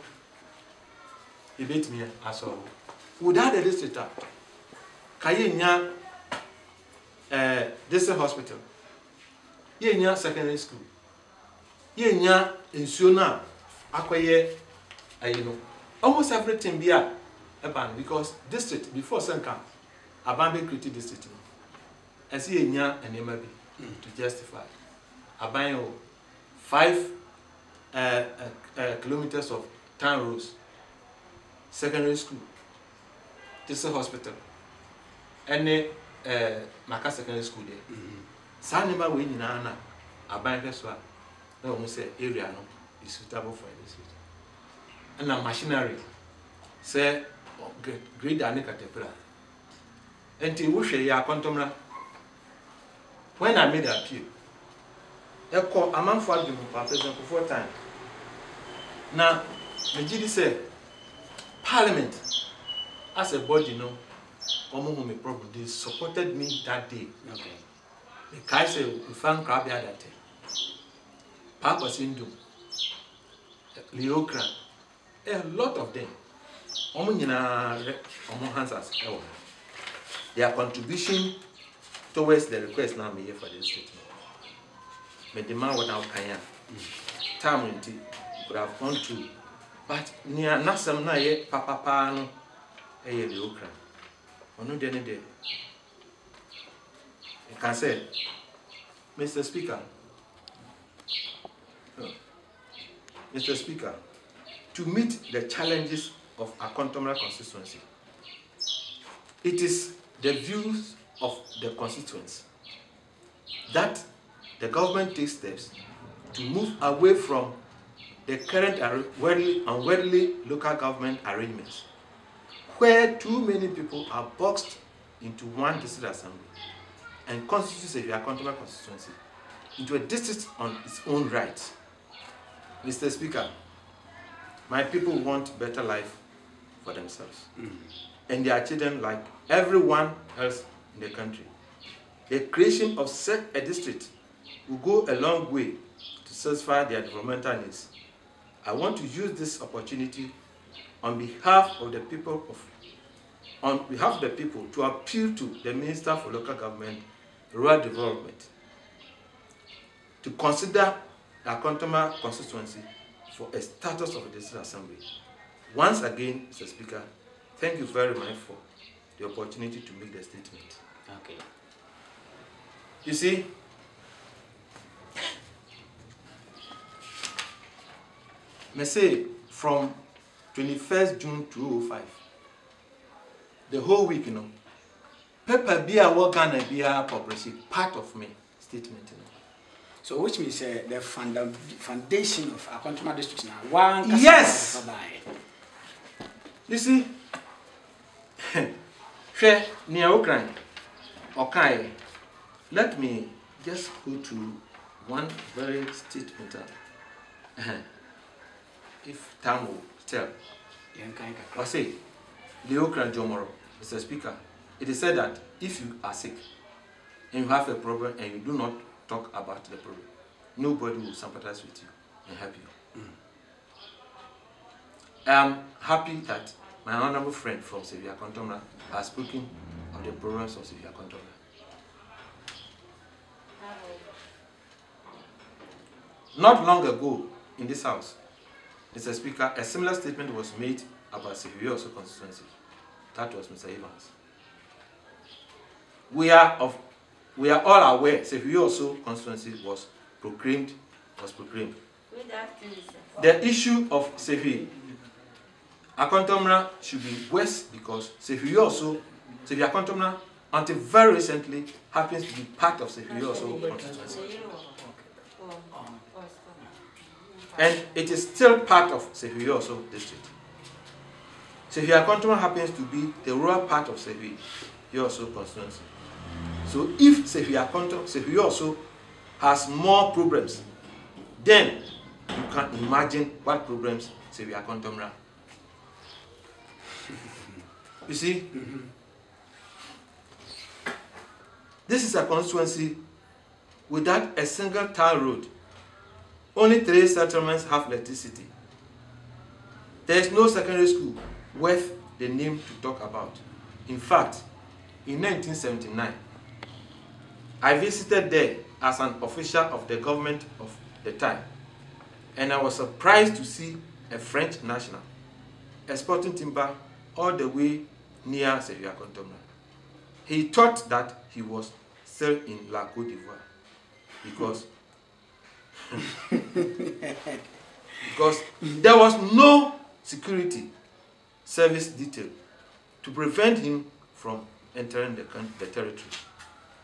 He beat me as all. Without the district, Kayenya district hospital, Yenya secondary school, Yenya in Suna, Akwaye, almost everything be a ban because district before Senka. Abambe created district. I see a nya and maybe to justify. Abayo 5 kilometers of Town Rose, secondary school, Tissot Hospital, and Maka secondary school there. Sanima we in Nana, a bank so no one say area no is suitable for this. And a machinery say great and caterpillar. And to wish a Akontombra. When I made the appeal, I called a man for the president for 4 times. Now, the GD said, Parliament, as a body, no, a problem, they supported me that day. Okay. The guy said, we found crab that day. Papa Sindhu, Leokra, a lot of them. Their contribution towards the request now made for this statement. But the man without Kanya, time when could have gone to, but near Nasam na ye papa pano, a ye the okra. Or no day. I can say, Mr. Speaker, Mr. Speaker, to meet the challenges of Akontombra constituency, it is the views of the constituents that the government takes steps to move away from the current unworldly local government arrangements, where too many people are boxed into one district assembly and constitutes a Akontombra constituency into a district on its own right. Mr. Speaker, my people want better life for themselves and their children like everyone else in the country. The creation of such a district will go a long way to satisfy their developmental needs. I want to use this opportunity on behalf of the people to appeal to the Minister for Local Government, Rural Development, to consider the Akontombra constituency for a status of a district assembly. Once again, Mr. Speaker, thank you very much for the opportunity to make the statement. Okay. You see, me say from 21st June 2005, the whole week, you know, paper be a work and be a publishing part of me statement. You know. So which means the foundation of Akontombra District now. One. Yes. You see, share near Ukraine. Okay, let me just go to one very statement. If time will tell. I say, the Ukraine Jomoro, Mr. Speaker, it is said that if you are sick and you have a problem and you do not talk about the problem, nobody will sympathize with you and help you. I am happy that my honorable friend from Sevilla Akontombra has spoken of the problems of Sevilla Akontombra. Not long ago in this house, Mr. Speaker, a similar statement was made about Sevilla constituency. That was Mr. Evans. We are all aware Sevilla constituency was proclaimed. The issue of Sevilla Akontombra should be west because Sevilla Akontombra, until very recently, happens to be part of Sevilla constituency. And it is still part of Sevilla district. Sevilla Akontombra happens to be the rural part of Sevilla constituency. So if Sevilla has more problems, then you can imagine what problems Sevilla Akontombra. You see, this is a constituency without a single tar road. Only 3 settlements have electricity. There is no secondary school worth the name to talk about. In fact, in 1979, I visited there as an official of the government of the time, and I was surprised to see a French national exporting timber all the way near Sevilla Akontombra. He thought that he was still in La Côte d'Ivoire because there was no security service detail to prevent him from entering the territory.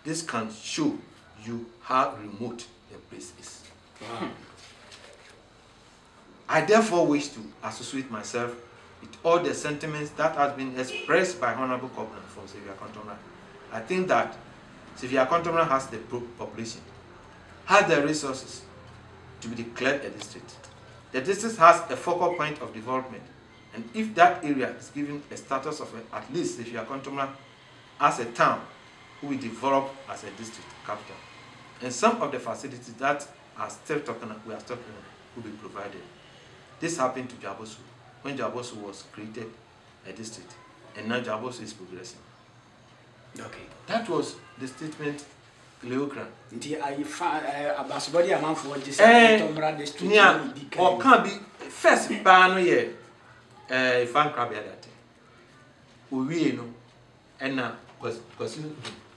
This can show you how remote the place is. Wow. I therefore wish to associate myself with all the sentiments that has been expressed by Honorable Governor from Xavier Akontombra. I think that Xavier Akontombra has the population, has the resources to be declared a district. The district has a focal point of development, and if that area is given a status of at least Xavier Akontombra as a town, who will develop as a district capital, and some of the facilities that are still we are talking about will be provided. This happened to Jabosu when Jabosu was created a district, and now Jabosu is progressing. Okay. That was the statement Leokran. Abasibodi amanfo just Akontombra District or can't be first ban ye fan crab that we know and now because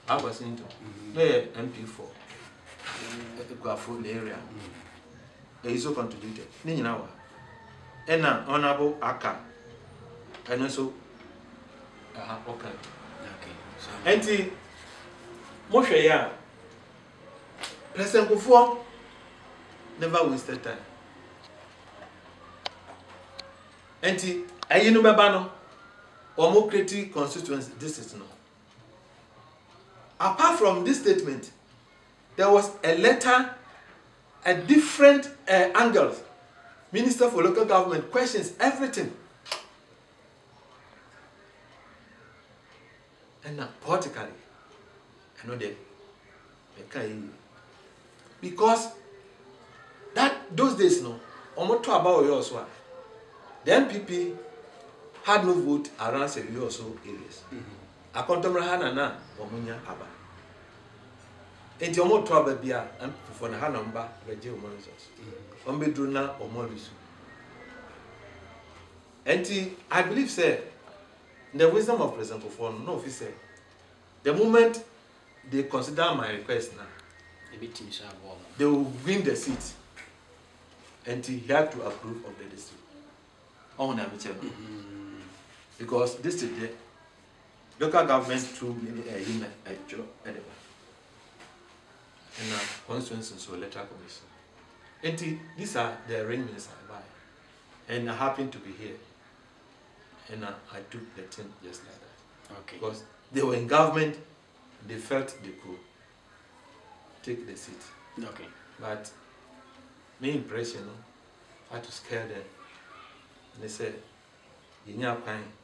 I was into MP for a full area. Is so contributed. Ninawa. And now honorable Aka and also okay. And Moshe ya President Kufuor never wasted time. And ayinu bebano or creative constituency district no. Apart from this statement, there was a letter, a different angles. Minister for Local Government questions everything. And now politically, I know that because those days no, almost about yours one. The NPP had no vote around Sevi or so areas. Akontombra Hanana or Munya Aba. And your more trouble be a for the Hanamba, Regio Moses. Ombedruna or Morisu. And I believe, sir, the wisdom of President Kufuor, no officer, the moment they consider my request now, they will win the seat. And he had to approve of the district. Because this is the local government through a job and constituencies or electoral commission. And these are the arrangements I buy. And I happen to be here. And I took the thing just like that. Okay. Because they were in government, they felt they could take the seat. Okay. But my impression, I had to scare them. And they said, you know,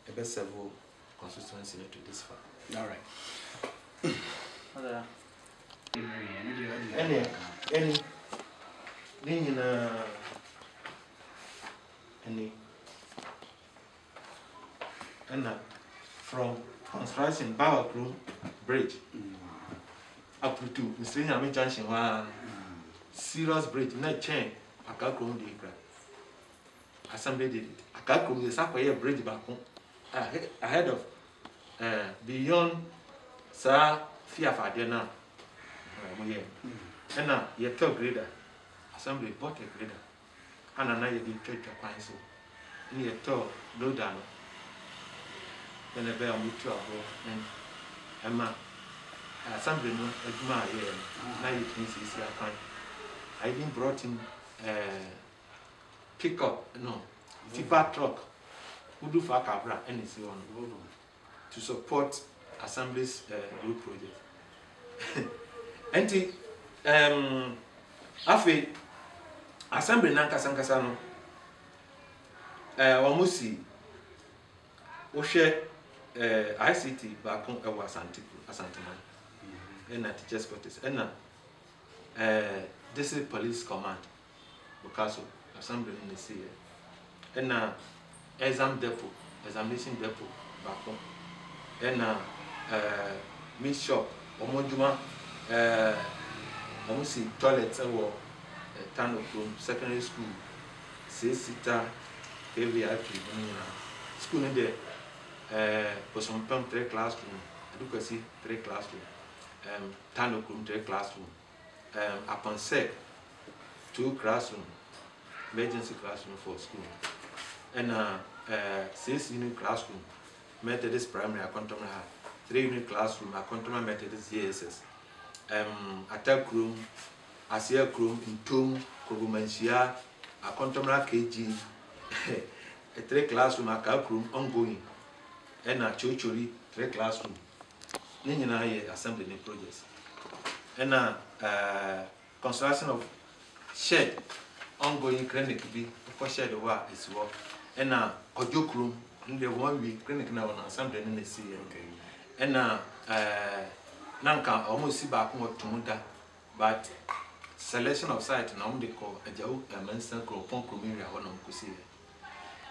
a best several constituency to this far. All right. Any from construction Bawakru Bridge up to Mr. Yami Junction one serious bridge, not chain, a calculum de assembly did it. A calculum is up a bridge back ahead of beyond Sir Fiafadena. And now you tell grader, assembly bought a grader, and now you did trade your pine so. You tell low down. Then a bear with 12 and Emma assembly no a here. Now you can see a pine. I even brought in pickup, no, tipper truck, who do for Cabra and it's on to support assembly's group project. And afi assembly Nanka no Wamusi Oshe ICT back on Asantuma and teachers quarters and this is police command because assembly in the sea and examination depot back on and meat shop Omojuma Wamusi toilets or town of secondary school 6-seater KVIP school in there some 3 classroom, education 3 classroom, Tanokrum 3 classroom, upon sec 2 classroom, emergency classroom for school. and 6-unit classroom, Methodist Primary, Akontombra, 3-unit classroom, Akontombra Methodist JSS, attack room, Asia room, Intum, Kogumansia, Akontombra KG, a 3 classroom, Akak room, ongoing, and a Chochori, 3 classroom. Nina assembly projects, and construction of shed, ongoing clinic be for shed of work is work, and Kojuk room in the 1 week clinic now on assembly in the sea, and Nanka almost see back more to Munta, but selection of site now they call a Jau, a Mensa, Cropon, Crumeria, one of Kusi,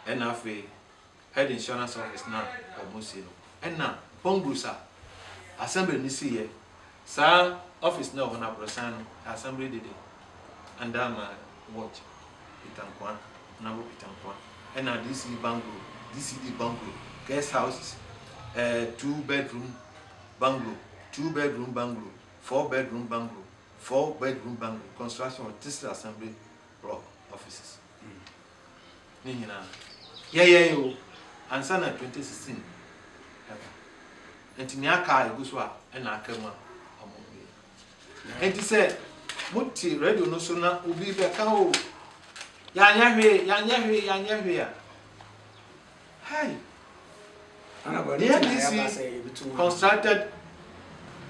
and halfway head insurance office now, almost zero, and now Pongrusa. Assembly ni see here. Sir, office now on a person. Assembly did it. Under my watch. Pitankwan, number Pitankwan. And now DC bungalow, DCD bungalow, guest houses, 2-bedroom bungalow, 2-bedroom bungalow, 4-bedroom bungalow, 4-bedroom bungalow. Construction of district assembly block offices. Nina. Yeah, yo. And son 2016. And Tinyaka Guswa and Akama among me. And he said, Mutti radio no sooner will be the cow. Yan. Hi. There is constructed.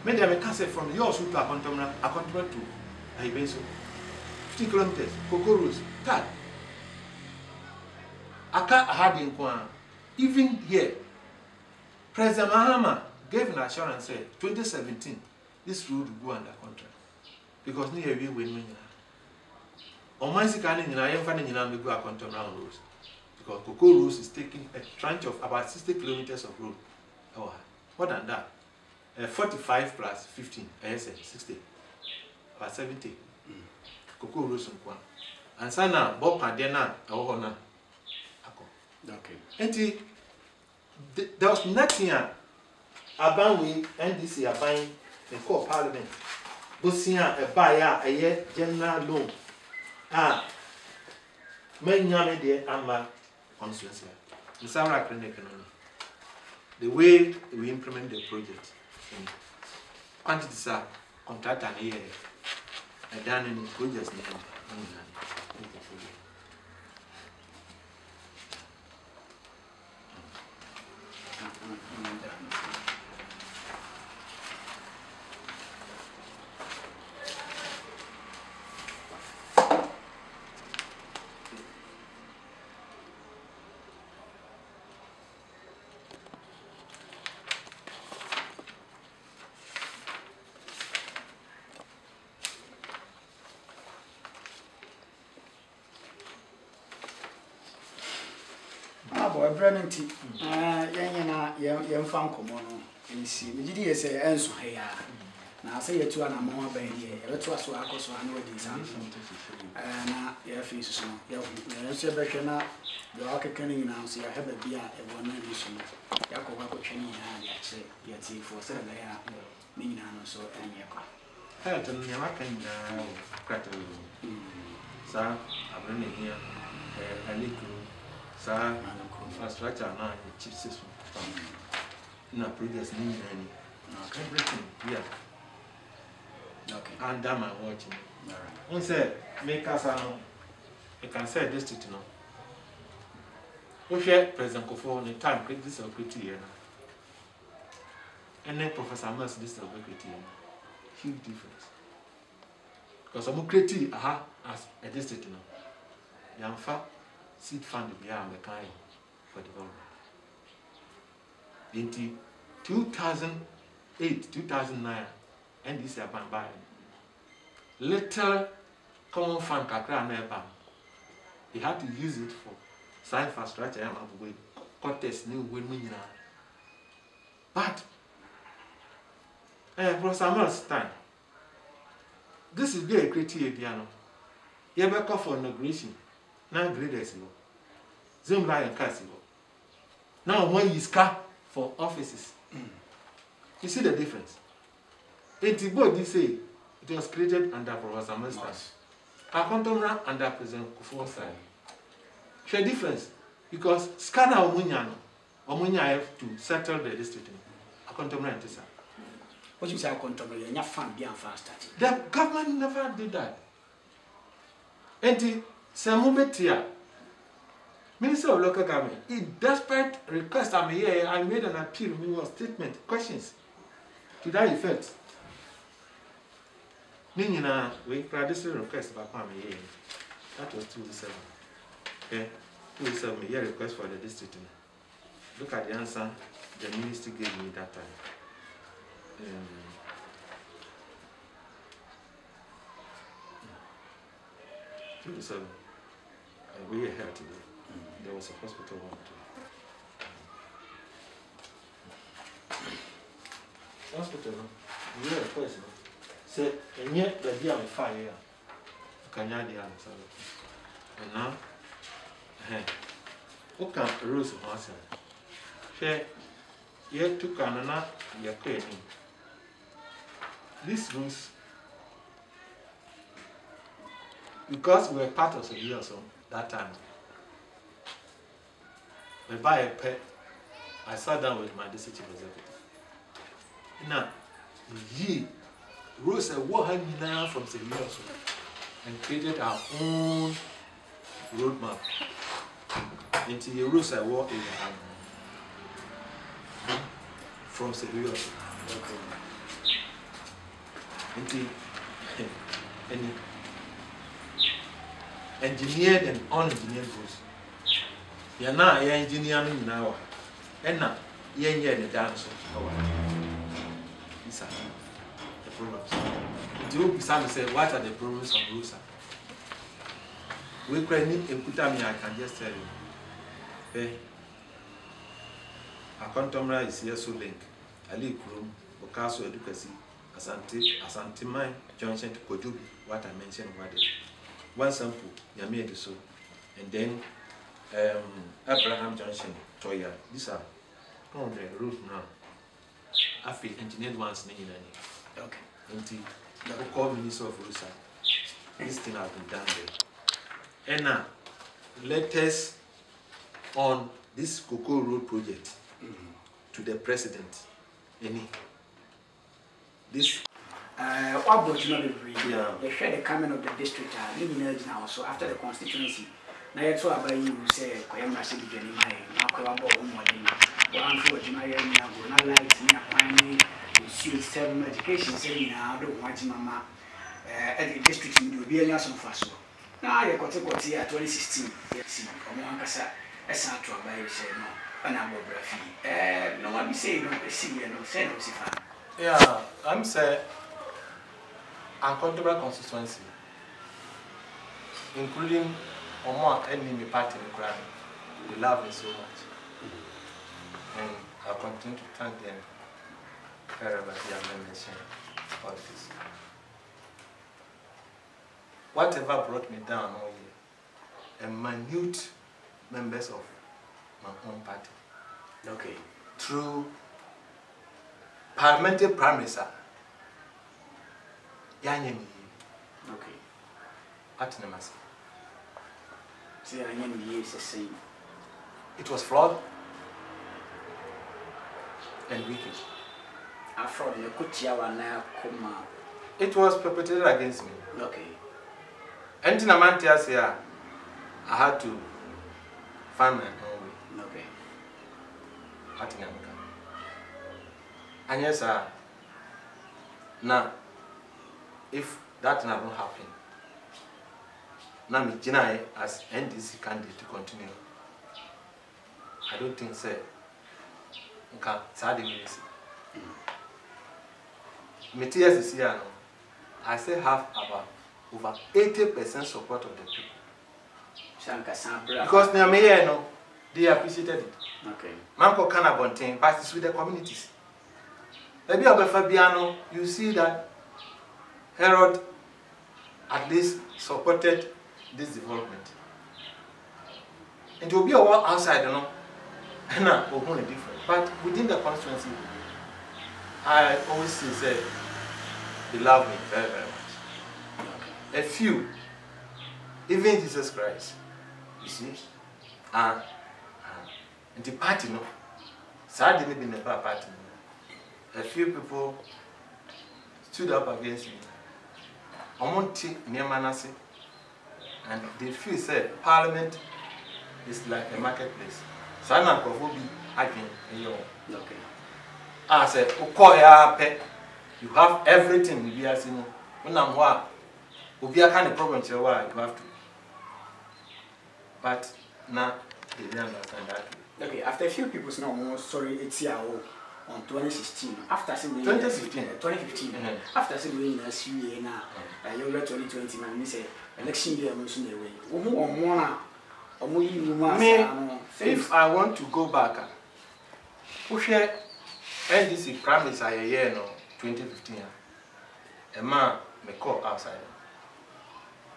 Made a castle from your suit to Akontombra to Ibeso. 50 kilometers, Cocorus, Tad. Aka had in Kwan. Even here, President Mahama gave an assurance, said 2017, this road will go under contract. Because near we win. On my second in I am finding in Amigo Akontombra roads. Because Cocoa Roads is taking a tranche of about 60 kilometers of road. Oh, more than that. 45 plus 15, 60. About 70. Cocoa Roads and Kwan. And Sana, Bob Padena, Ohona. Okay. And there was nothing about we NDC are buying the core parliament. Busia a buyer a year general loan. Many young dear Amba constituency. In Sarah economy. The way we implement the project. Quantities are contract and year. And done in projects. Brennanti, young fan common, and see, we did say, and so here. Now say it to an amount by here, let us work also annual design. And your face is no, your celebration, the architect now say, I have a beer at 1 edition. Yako Cheney, and say, yet see for 7 layer, meaning so, and Yako. Helton, Yamakan, cracker. Sir, I'm running here, a little. Sir, infrastructure now in chief system. No previous name any. Everything, yeah. Okay. And damn, I'm watching. One said, make us you can say this to know. We share President Kofo on the time, create this or create here. And then Professor Mers, this or create here. Huge difference. Because I'm creating as a district now. Young fat. Seed fund behind the kind for development. In 2008, 2009, and this year by little common fund kakra na he had to use it for science infrastructure and contest new win. But for some time, this is very critical piano. You ever call for inauguration? 9 graders ago. Zoom line cars ago. Now 1 is car for offices. You see the difference? It both say it was created under Professor Mester. Akontombra under President Kufuor side. The difference. Because scanner omunya have to settle the district. Akontombra Ntisa. What you say Akontombra, you're not fan beyond fast. The government never did that. And Samubetia, Minister of Local Government, in desperate request, I made an appeal, statement, questions to that effect. Nina, we practiced request back on me. That was 207. Okay, 207 year request for the district. Look at the answer the minister gave me that time. 207. We were here today. There was a hospital one too. Hospital, we were a person. Say, and yet the dear fire. Can you add the answer? And now, what can Rose answer? She yet took another your queen. These rooms, because we were part of the year so that time, we buy a pet. I sat down with my district executive. Now, ye Rose a war now from the year so and created our own roadmap. Into the Rose a war in from Seville. Into any engineered and unengineered roads. You are now engineering now, and now you are the dance. These are the problems. Do you say what are the problems of roads? We can put I can just tell you. Akontombra is here so link. Ali Krum, Okaso Education, Asante Mine, Junction to Kojubi, what I mentioned what is. One sample, Yamie so, and then Abraham Junction, Toya. These are on the route now. I feel engineered ones in any. Okay. Until the local minister of Rosa. This thing has been done there. And now, latest on this Cocoa Road project to the president. Any this what about you know the share the coming of the district living now so after the constituency. Now yet so about you say I am not saying any my now I'm for you now light me applying you seven education saying I don't want mama at the district will be a lesson for so. Now I got to go here 2016. Yes, I'm as I try by say no. No one be saying no, see no, say no, see. Yeah, I'm saying Akontombra constituency, including Omo enemy party in crime. We love me so much, and I'll continue to thank them wherever they have mentioned all this. Whatever brought me down all year, and minute members of my own party. Okay. Through parliamentary primaries. Okay. What name is it? It was fraud and wicked. A fraud in the it was perpetrated against me. Okay. And in Amantias here, I had to find my own way. Okay. And yes, sir. Now, if that never happen, now me Jinai as NDC candidate to continue. I don't think so. Okay, sad ministry. Materials is here now. I still have about over 80% support of the people. Because no, they appreciated it. Okay. Manko Canabontain passes with the communities. Maybe Fabiano, you see that Herod at least supported this development. And it will be a war outside, you know, and we're going different. But within the constituency, I always say they love me very, very much. Okay. A few, even Jesus Christ, you see, the party no. Sad didn't be in the party. A few people stood up against me. Omonti Nemanasi, and they feel said Parliament is like a marketplace. So I'm not going to be again. Okay. I said, you have everything we are seeing. When I'm what, we are kind of problem you have to. But now they didn't understand that. Okay, after a few people know, sorry, it's here on 2016. After 2015. After saying a CA now, you're 2020, man, say election year, I'm soon away. If I want to go back, push NDC promise a year no 2015. A man may call outside.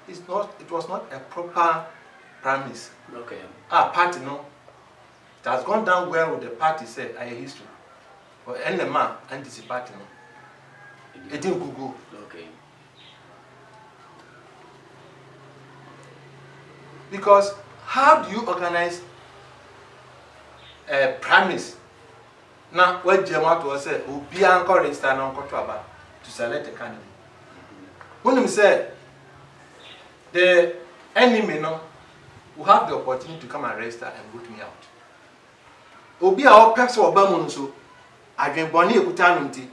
It was not a proper promise. Okay. Party no. It has gone down well with the party said I history. But any man NDC party no. It didn't go. Okay. Because how do you organize a premise? Now, what Jema was said, will be encouraged to select a candidate. When he said the enemy no will have the opportunity to come and register and vote me out. Obi our person or Bamun so I can Bonnie Kutanunti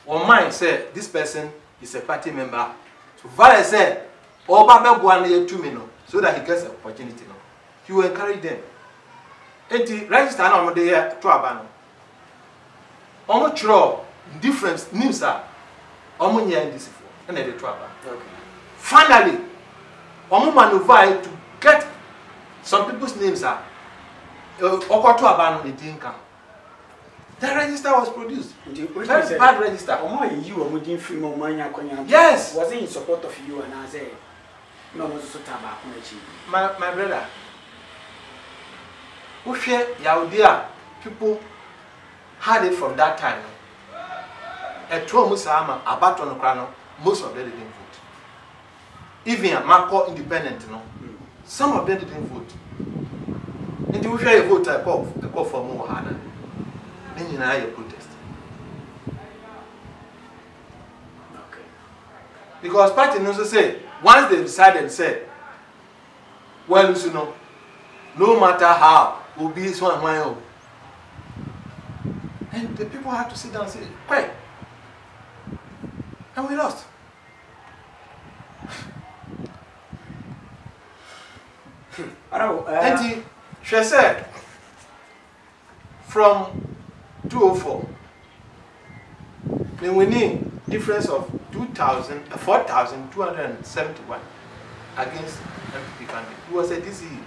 or mine said this person is a party member. So Vale said, or Baba 1 year 2 minutes so that he gets an opportunity. No. He will encourage them. And the register on the year to Abano. Almost draw different names are almost near this for and the trouble. Okay. Finally, almost maneuver to get some people's names are Okoto Abano it didn't come. The register was produced. Very bad register. Yes. Was it in support of you and I say no my brother. Ushe Yaudia people had it from that time. A true Musama, a baton crano, most of them didn't vote. Even a Marco independent, no. Some of them didn't vote. And you share a vote, I call for more harder. Then you know you protest. Okay. Because party also say, once they decided and said, well, you know, no matter how, will be this one my own. And the people had to sit down and say, quiet. And we lost. And she said, from 204, then we need difference of 4,271 against MPP candidate. It was a DCE.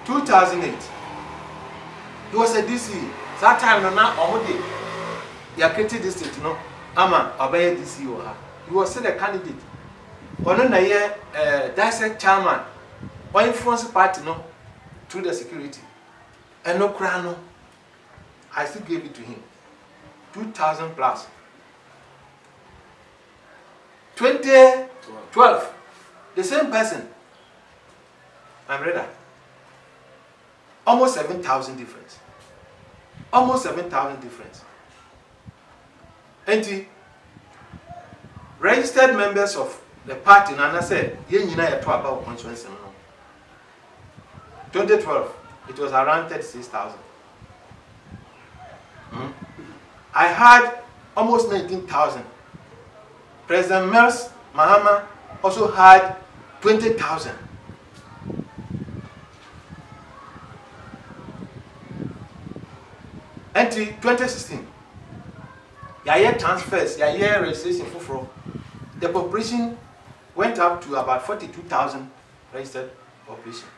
2008. It was a DCE. That time, no, now, Omode, the Akontombra District, no, Ama, Obey DCE or her. He was still a candidate. One on a year, dissect chairman, or influence party, no, through the security. And no crown, I still gave it to him. 2,000 plus. 2012, the same person, my brother, almost 7,000 difference. Almost 7,000 difference. And the registered members of the party, and I said, you know, about 2012, it was around 36,000. I had almost 19,000. President Mels Mahama also had 20,000. Until 2016, Yaya transfers, Yaya registration for the population went up to about 42,000 registered population.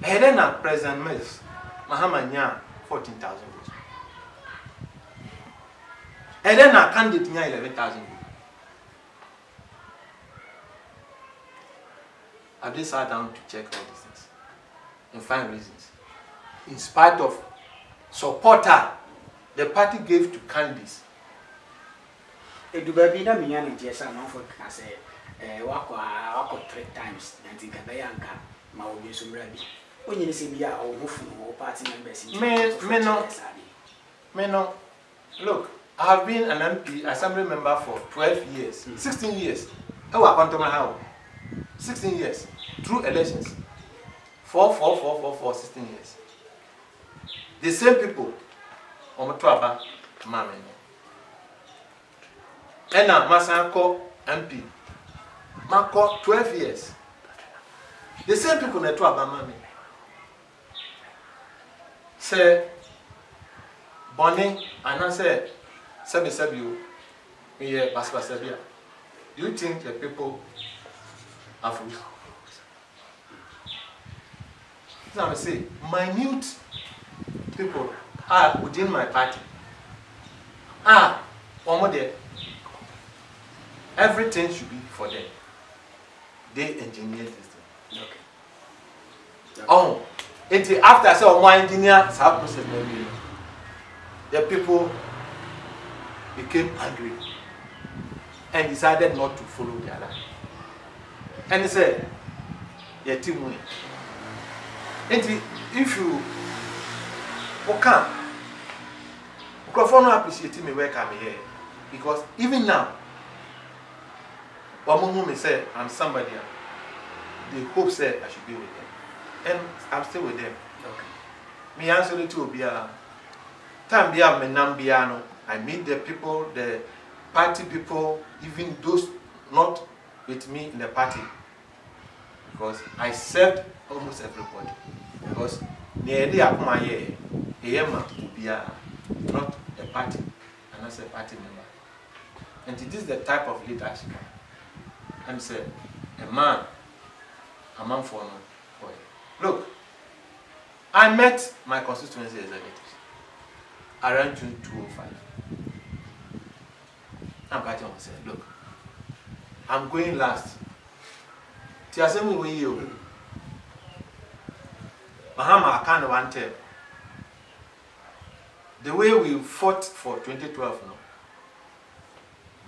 And then President Mels Mahama nya 14,000 votes. And then our candidate nya 11,000 votes. I just sat down to check all these things and find reasons. In spite of supporter the party gave to candidates. Edubabi na minya na jesa na for ka say wako 3 times nanti gabayanka ma obi so mra bi onye ni se bia o hofu no party members me no look, I have been an MP assembly member for 12 years 16 years Akontombra how 16 years through elections 4 16 years the same people omotoaba mame ena masanko MP Mako 12 years. The same people that toaba mame. Say Bonnie and I say Sabi me Basabia. Do you think the people are foolish? I say minute people are within my party. One there. Everything should be for them. They engineer this thing. Okay. Oh, after I saw one engineer, process the people became angry and decided not to follow the other. And they said, "Your team win." And if you can, not appreciate me where I'm here because even now. One may say I'm somebody. They hope say I should be with them, and I'm still with them. Okay. Me answer to Obia. Time bia me nambiano. I meet the people, the party people, even those not with me in the party, because I served almost everybody. Because nearly akuma ye, eyema Obia, not a party, and as a party member. And this is the type of leadership. And say, a man for no boy. Look, I met my constituency executives around June 2005. I'm catching on say, look, I'm going last. Tiasemi we you. Mahama can't want to. The way we fought for 2012 now.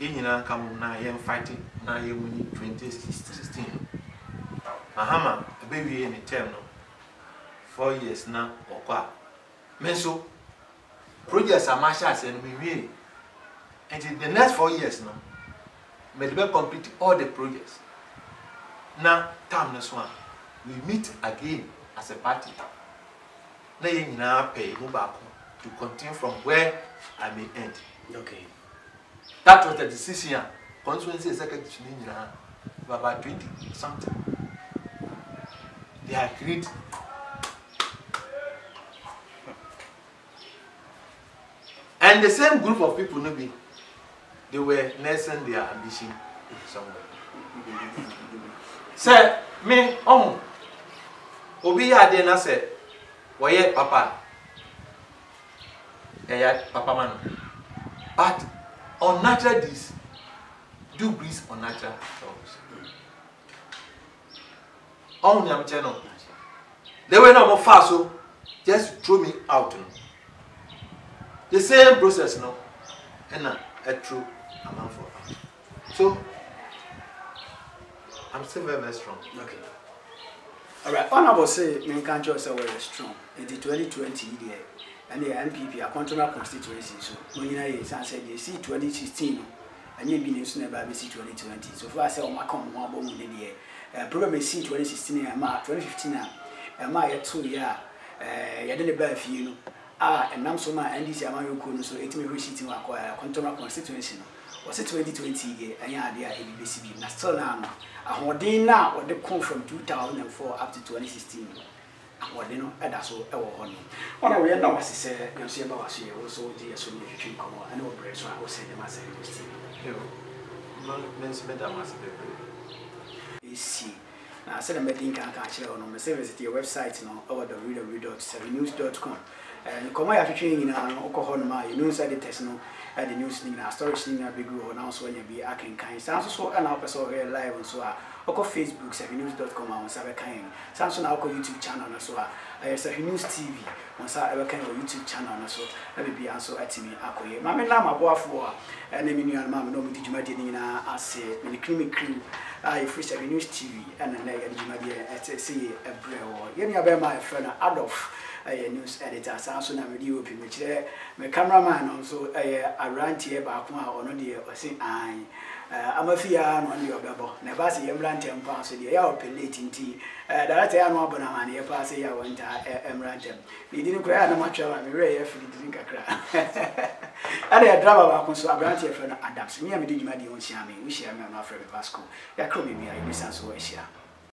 Inina come na yem fighting na yem 2016. Mahama a baby in a term no 4 years now or qua. Menso projects are marshals and we and in the next 4 years now may complete all the projects. Now time next one we meet again as a party. Na yinina pay go back to continue from where I may end. Okay. That was the decision. Constituency executive about 20 something. They agreed. And the same group of people, they were nursing their ambition somewhere. Say, me, Obiya Dena said, "Why, Papa? Papa man." But unnatural this, do breeze unnatural songs. They were not more fast, so just throw me out. The same process, no, and a true amount for us. So I'm still very, very strong. Okay. All right. Honorable say, me can't just say we're strong. In the 2020 year, and the NPP, Akontombra constituency. So when you said you see 2016, and you been soon about 2020. So far, I say, "Oh, my come one bomb in the year." Problem is, 2016 and 2015 and my 2 year. You didn't buy for you. And I'm so my NDC among you, so it may be sitting acquire Akontombra constituency. Was it 2020 year? And yeah, they are ABCB. Now, still now, what they now, what they come from 2004 up to 2016. What they know, and that's all our honor. One way now, as I said, you see about us here, also, dear, so you can come on. I know, so I will say the master. You see. Now, I said I'm making a catch on my service at your website now over www.7news.com. And come out in alcohol, you know, side the test no at the news in our storage in a big room, also when you be acting kind. Sounds so an episode here live on so Oko Facebook, 7news.com on Sabakan. Samson Alco YouTube channel on so I 7 News TV on Sabakan YouTube channel on so let me be answer at me. Akoye. Mamma Lama Boafua and the Minion Mamma no Dijuma Dina, I say, many creamy crew. I free news TV and then I see a brew. Yeni abe my friend Adolf. News editor, so na video open which my cameraman also around here back or no dear or say I am a fear on your bubble. Never see a rantem pass the air open late in tea. That I am one banana, a pass a went rantem. We didn't cry no much of a very drink a cry. And I drive back so around here for adapts. Me, I did my own shammy, we share my friend Vasco. Ya come me, I listen so I share.